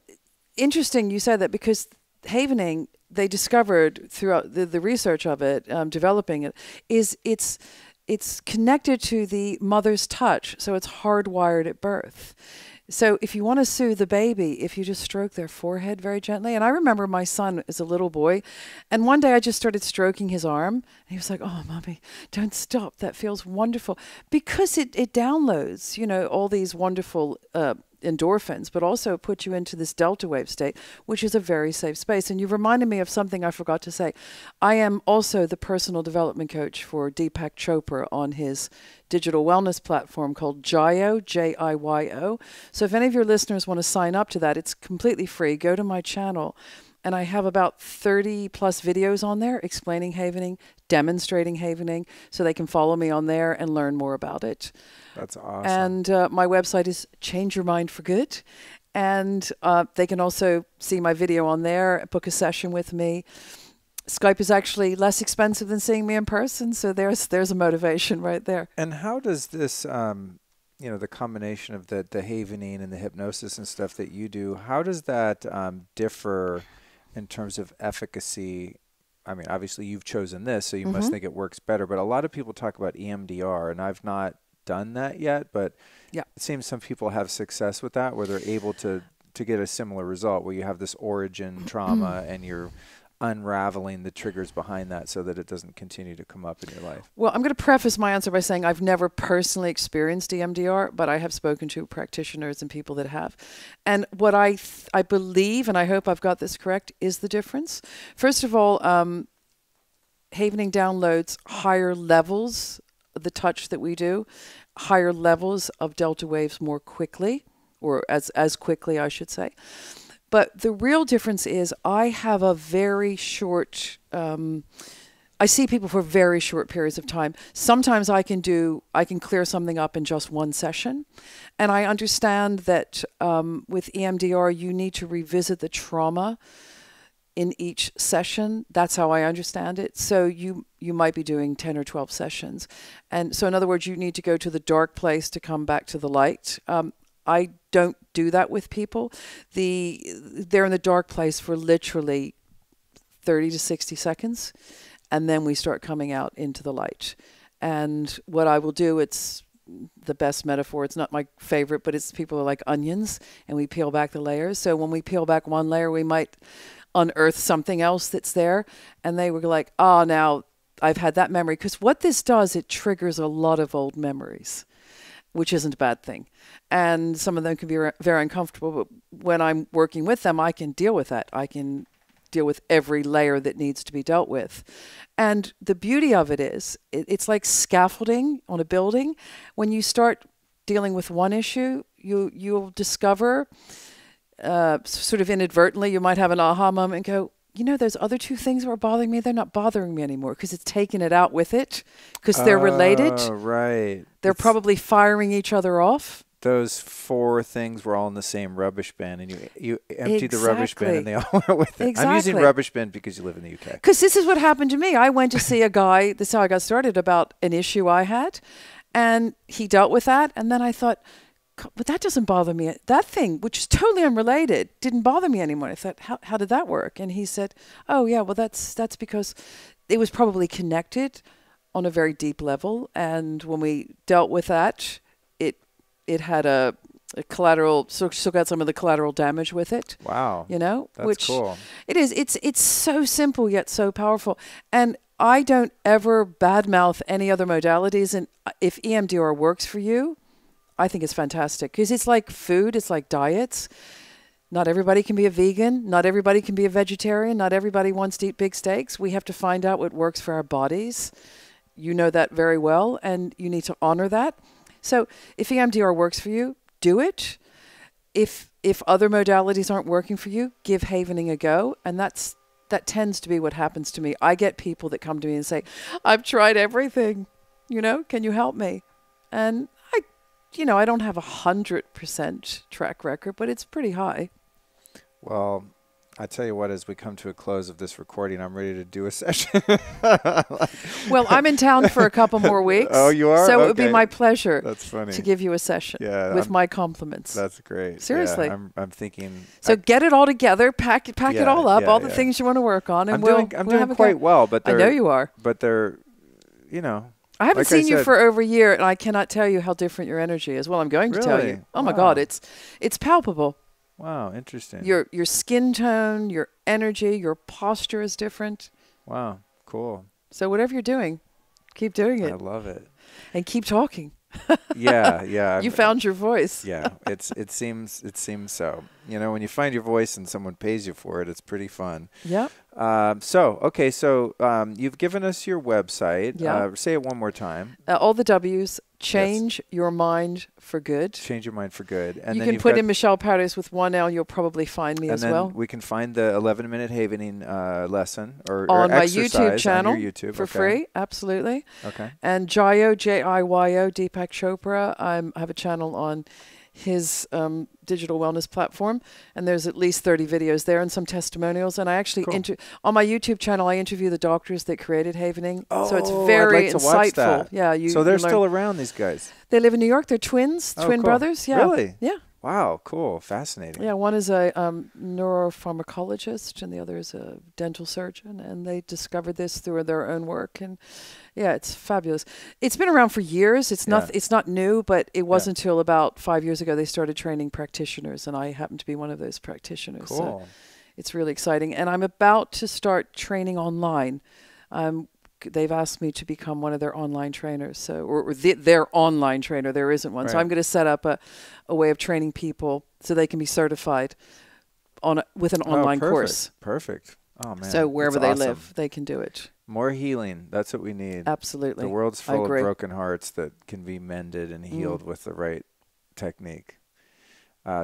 interesting you said that, because havening, they discovered throughout the research of it, developing it, is it's connected to the mother's touch. So it's hardwired at birth. So if you want to soothe the baby, if you just stroke their forehead very gently. And I remember my son as a little boy, and one day I just started stroking his arm, and he was like, oh, mommy, don't stop. That feels wonderful. Because it downloads, all these wonderful endorphins, but also put you into this delta wave state, which is a very safe space. And you've reminded me of something I forgot to say. I am also the personal development coach for Deepak Chopra on his digital wellness platform called Jiyo, Jiyo. So if any of your listeners want to sign up to that, it's completely free. Go to my channel. And I have about 30 plus videos on there explaining havening, demonstrating havening, so they can follow me on there and learn more about it. That's awesome. And my website is Change Your Mind for Good. And they can also see my video on there, book a session with me. Skype is actually less expensive than seeing me in person. So there's a motivation right there. And how does this, the combination of the havening and the hypnosis and stuff that you do, how does that differ in terms of efficacy? I mean, obviously you've chosen this, so you must think it works better, but a lot of people talk about EMDR, and I've not done that yet, but it seems some people have success with that, where they're able to get a similar result, where you have this origin trauma and you're unraveling the triggers behind that so that it doesn't continue to come up in your life. Well, I'm going to preface my answer by saying I've never personally experienced EMDR, but I have spoken to practitioners and people that have. And what I believe, and I hope I've got this correct, is the difference. First of all, havening downloads higher levels of the touch that we do, higher levels of delta waves more quickly, or as quickly, I should say. But the real difference is I have a very short, I see people for very short periods of time. Sometimes I can clear something up in just one session. And I understand that with EMDR, you need to revisit the trauma in each session. That's how I understand it. So you might be doing 10 or 12 sessions. And so in other words, you need to go to the dark place to come back to the light. I don't do that with people. They're in the dark place for literally 30 to 60 seconds, and then we start coming out into the light. And what I will do, it's the best metaphor. It's not my favorite, but it's people are like onions, and we peel back the layers. So when we peel back one layer, we might unearth something else that's there. And they were like, oh, now I've had that memory. Because what this does, it triggers a lot of old memories, which isn't a bad thing. And some of them can be very uncomfortable, but when I'm working with them, I can deal with that. I can deal with every layer that needs to be dealt with. And the beauty of it is, it's like scaffolding on a building. When you start dealing with one issue, you'll discover, sort of inadvertently, you might have an aha moment and go, those other two things that were bothering me, they're not bothering me anymore, because it's taken it out with it, because they're related. Right. They're probably firing each other off. those 4 things were all in the same rubbish bin, and you emptied the rubbish bin, Exactly. and they all went with it. I'm using Exactly. rubbish bin because you live in the UK. Because this is what happened to me. I went to see a guy, this is how I got started, about an issue I had, and he dealt with that, and then I thought, but that doesn't bother me. That thing, which is totally unrelated, didn't bother me anymore. I thought, how did that work? And he said, oh yeah, well that's because it was probably connected on a very deep level, and when we dealt with that, it had a collateral, so got some of the collateral damage with it. Wow. You know, That's which cool. it is. It's so simple yet so powerful. And I don't ever badmouth any other modalities. And if EMDR works for you, I think it's fantastic, because it's like food. It's like diets. Not everybody can be a vegan. Not everybody can be a vegetarian. Not everybody wants to eat big steaks. We have to find out what works for our bodies. You know that very well, and you need to honor that. So if EMDR works for you, do it. If other modalities aren't working for you, give havening a go. And that tends to be what happens to me. I get people that come to me and say, I've tried everything, can you help me? And I don't have 100% track record, but it's pretty high. Well, I tell you what, as we come to a close of this recording, I'm ready to do a session. Well, I'm in town for a couple more weeks. Oh, you are? So okay. it would be my pleasure That's funny. to give you a session with my compliments. That's great. Seriously. Yeah, I'm thinking. So get it all together, pack it all up, all the things you want to work on, and I'm doing quite well, but I know you are. But they're, I haven't seen you for over a year, and I cannot tell you how different your energy is. Well, I'm going to tell you. Oh my God, it's palpable. Wow, interesting. Your skin tone, your energy, your posture is different. Wow, cool. So whatever you're doing, keep doing it. I love it. And keep talking. Yeah. You found your voice. Yeah, it seems so. When you find your voice and someone pays you for it, it's pretty fun. Yeah. So you've given us your website. Yeah. Say it one more time. All the W's. Change your mind for good. Change your mind for good. And you then can put in Michele Paradise with one L. You'll probably find me as well. And then we can find the 11-minute havening lesson or on my exercise YouTube channel on your YouTube. For free. Absolutely. Okay. And Jayo, Jiyo, Deepak Chopra. I have a channel on his digital wellness platform, and there's at least 30 videos there and some testimonials. And I actually on my YouTube channel, I interview the doctors that created havening. Oh, so it's very I'd like to insightful. watch that. Yeah, so they're still around, these guys. They live in New York. They're twins, twin brothers. Yeah. Really? Yeah. Wow, cool, fascinating. Yeah, one is a neuropharmacologist and the other is a dental surgeon, and they discovered this through their own work. And yeah, it's fabulous. It's been around for years. It's not new, but it wasn't until about 5 years ago they started training practitioners, and I happen to be one of those practitioners. Cool. So it's really exciting, and I'm about to start training online. They've asked me to become one of their online trainers, their online trainer. There isn't one, so I'm going to set up a way of training people so they can be certified with an online course. Perfect. Oh man! So wherever they live, they can do it. More healing. That's what we need. Absolutely. The world's full of broken hearts that can be mended and healed with the right technique.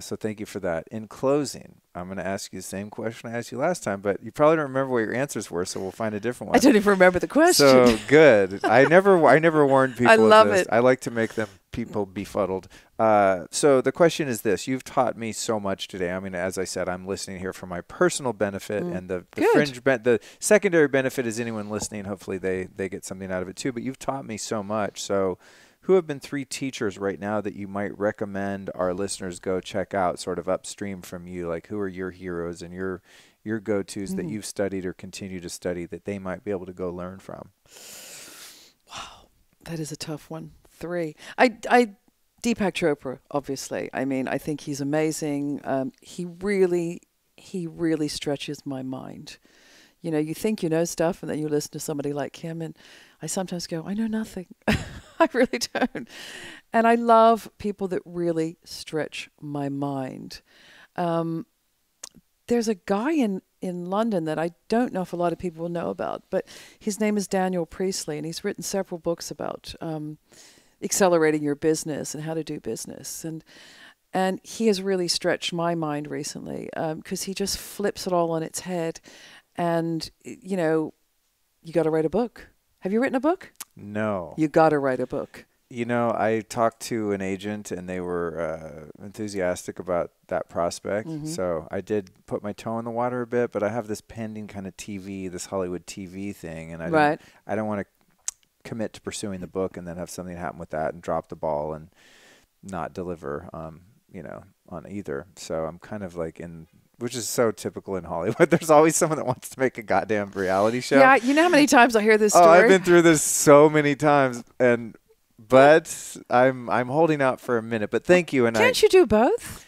So thank you for that. In closing, I'm going to ask you the same question I asked you last time, but you probably don't remember what your answers were, so we'll find a different one. I don't even remember the question. So good. I never warned people. I love it. I like to make people befuddled. So the question is this. You've taught me so much today. I mean, as I said, I'm listening here for my personal benefit, and the fringe the secondary benefit is anyone listening. Hopefully they get something out of it too. But you've taught me so much. So who have been 3 teachers right now that you might recommend our listeners go check out sort of upstream from you? Like, who are your heroes and your go-tos that you've studied or continue to study that they might be able to go learn from? Wow, that is a tough one. 3. Deepak Chopra, obviously. I mean, I think he's amazing. He really stretches my mind. You think you know stuff, and then you listen to somebody like him, and I sometimes go, I know nothing. I really don't. And I love people that really stretch my mind. There's a guy in London that I don't know if a lot of people will know about, but his name is Daniel Priestley, and he's written several books about accelerating your business and how to do business. And he has really stretched my mind recently because he just flips it all on its head. And, you got to write a book. Have you written a book? No. You got to write a book. You know, I talked to an agent and they were enthusiastic about that prospect. Mm-hmm. So I did put my toe in the water a bit, but I have this pending kind of TV, this Hollywood TV thing, and I don't want to commit to pursuing the book and then have something happen with that and drop the ball and not deliver, you know, on either. So I'm kind of like which is so typical in Hollywood. There's always someone that wants to make a goddamn reality show. Yeah, you know how many times I hear this story? Oh, I've been through this so many times, but I'm holding out for a minute. But thank you. And can't you do both?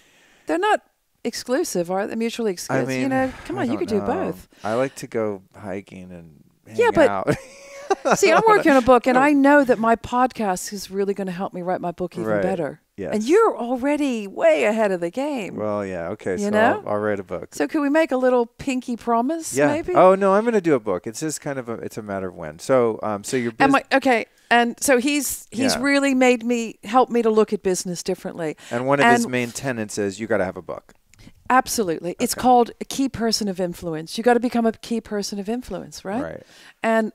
They're not exclusive, are they? Mutually exclusive. I mean, you know, come on, you could do both. I like to go hiking and hang out. See, I'm working on a book, and I know that my podcast is really going to help me write my book even better. Yes. And you're already way ahead of the game. Well, yeah, okay. You know? I'll write a book. So could we make a little pinky promise, maybe? Oh, no, I'm going to do a book. It's just kind of it's a matter of when. So your business. Okay. And so he's really helped me to look at business differently. And one of his main tenets is you got to have a book. Absolutely. Okay. It's called a key person of influence. You got to become a key person of influence, right? Right. And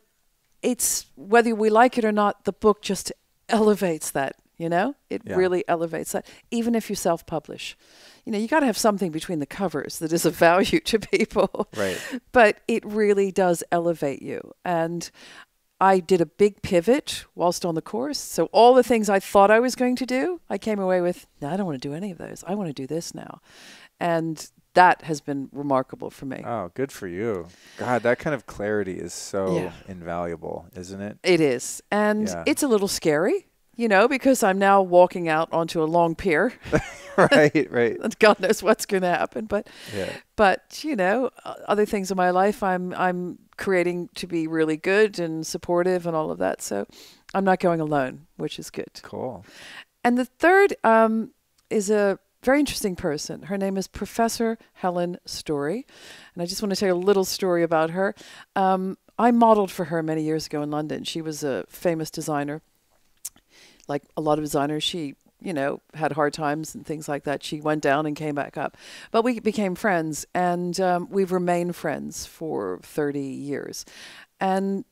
it's whether we like it or not, the book just elevates that, you know? It really elevates that. Even if you self-publish. You know, you got to have something between the covers that is of value to people. Right. But it really does elevate you. And I did a big pivot whilst on the course. So all the things I thought I was going to do, I came away with, no, I don't want to do any of those. I want to do this now. And that has been remarkable for me. Oh, good for you. God, that kind of clarity is so invaluable, isn't it? It is. And it's a little scary, you know, because I'm now walking out onto a long pier. Right. And God knows what's going to happen. But, you know, other things in my life I'm creating to be really good and supportive and all of that. So I'm not going alone, which is good. Cool. And the third is a very interesting person. Her name is Professor Helen Story. And I just want to tell you a little story about her. I modeled for her many years ago in London. She was a famous designer. Like a lot of designers, she, you know, had hard times and things like that. She went down and came back up. But we became friends, and we've remained friends for 30 years. And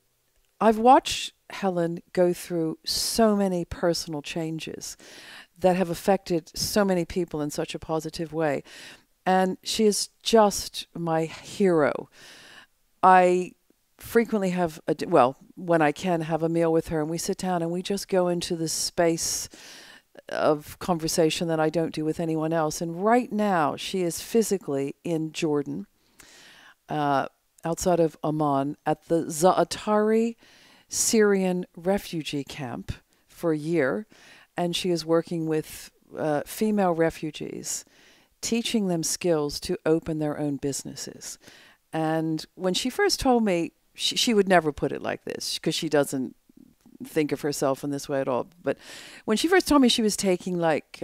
I've watched Helen go through so many personal changes that have affected so many people in such a positive way. And she is just my hero. I frequently have, when I can, have a meal with her, and we sit down and we just go into this space of conversation that I don't do with anyone else. And right now, she is physically in Jordan, outside of Amman, at the Za'atari Syrian refugee camp for a year. And she is working with female refugees, teaching them skills to open their own businesses. And when she first told me, she would never put it like this because she doesn't think of herself in this way at all. But when she first told me she was taking like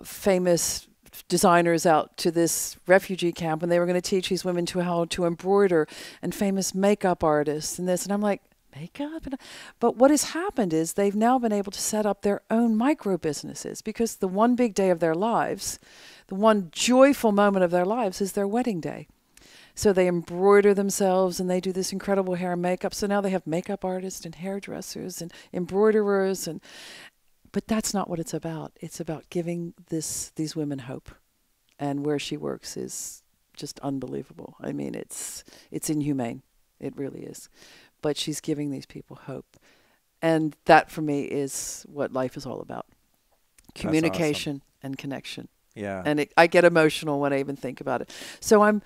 famous designers out to this refugee camp and they were going to teach these women how to embroider, and famous makeup artists and this, and I'm like, makeup? But what has happened is they've now been able to set up their own micro businesses because the one big day of their lives, the one joyful moment of their lives is their wedding day. So they embroider themselves and they do this incredible hair and makeup. So now they have makeup artists and hairdressers and embroiderers, but that's not what it's about. It's about giving these women hope. And where she works is just unbelievable. I mean, it's inhumane. It really is. But she's giving these people hope. And that, for me, is what life is all about. Communication and connection. Yeah. And I get emotional when I even think about it. So I'm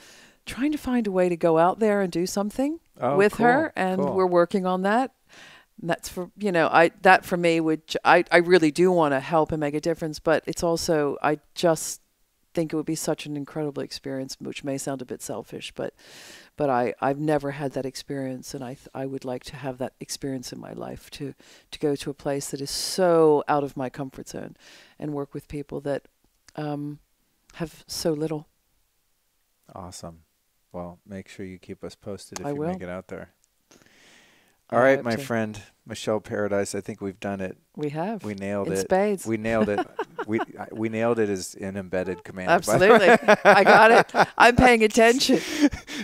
trying to find a way to go out there and do something with her. And we're working on that. And that's for, you know, that for me I really do want to help and make a difference. But it's also, I just think it would be such an incredible experience, which may sound a bit selfish, but I've never had that experience, and I would like to have that experience in my life, to go to a place that is so out of my comfort zone and work with people that have so little. Awesome. Well, make sure you keep us posted if I you will. make it out there. All right, my friend, Michele Paradise, I think we've done it. We have. We nailed it. In spades. We nailed it. we nailed it as an embedded command. Absolutely. I got it. I'm paying attention.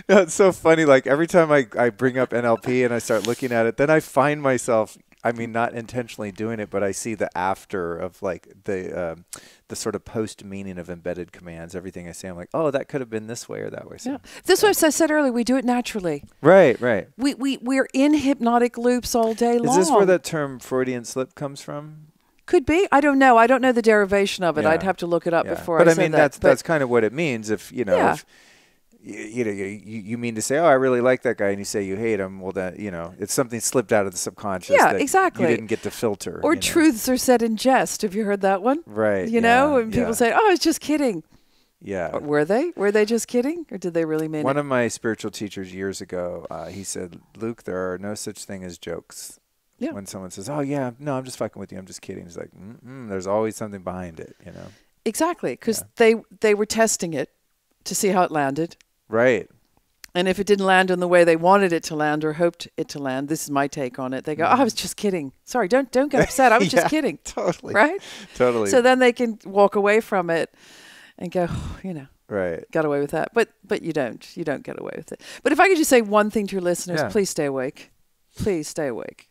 No, it's so funny. Like every time I bring up NLP and I start looking at it, then I find myself I mean, not intentionally doing it, but I see the after of like the sort of post meaning of embedded commands. Everything I say, I'm like, oh, that could have been this way or that way. So, This was, I said earlier, we do it naturally. Right. We're in hypnotic loops all day long. Is this where that term Freudian slip comes from? Could be. I don't know. I don't know the derivation of it. I'd have to look it up before I said that. But I mean, that's kind of what it means. If if you mean to say, oh, I really like that guy, and you say you hate him, well, that it's something slipped out of the subconscious. Yeah, that exactly. You didn't get to filter. Or truths are said in jest. Have you heard that one? Right. You know, and people say, oh, I was just kidding. Yeah. Or were they? Were they just kidding, or did they really mean it? One of my spiritual teachers years ago, he said, Luke, there are no such thing as jokes. Yeah. When someone says, oh, yeah, no, I'm just fucking with you, I'm just kidding. He's like, there's always something behind it, Exactly, because they were testing it to see how it landed. Right. And if it didn't land in the way they wanted it to land or hoped it to land, this is my take on it. They go, oh, I was just kidding. Sorry, don't get upset. I was just kidding. Totally. Right? Totally. So then they can walk away from it and go, right. Got away with that. But you don't. You don't get away with it. But if I could just say one thing to your listeners, please stay awake. Please stay awake.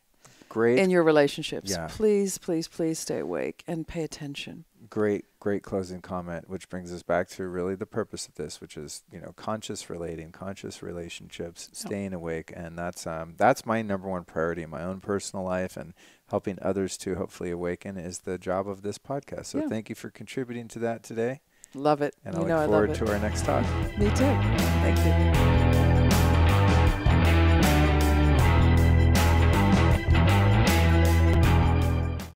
Great. In your relationships. Yeah. Please, please, please stay awake and pay attention. Great closing comment, which brings us back to really the purpose of this, which is, conscious relating, conscious relationships, staying awake. And that's my number one priority in my own personal life, and helping others to hopefully awaken is the job of this podcast. So thank you for contributing to that today. Love it. And I look forward to our next talk. Me too. Thank you.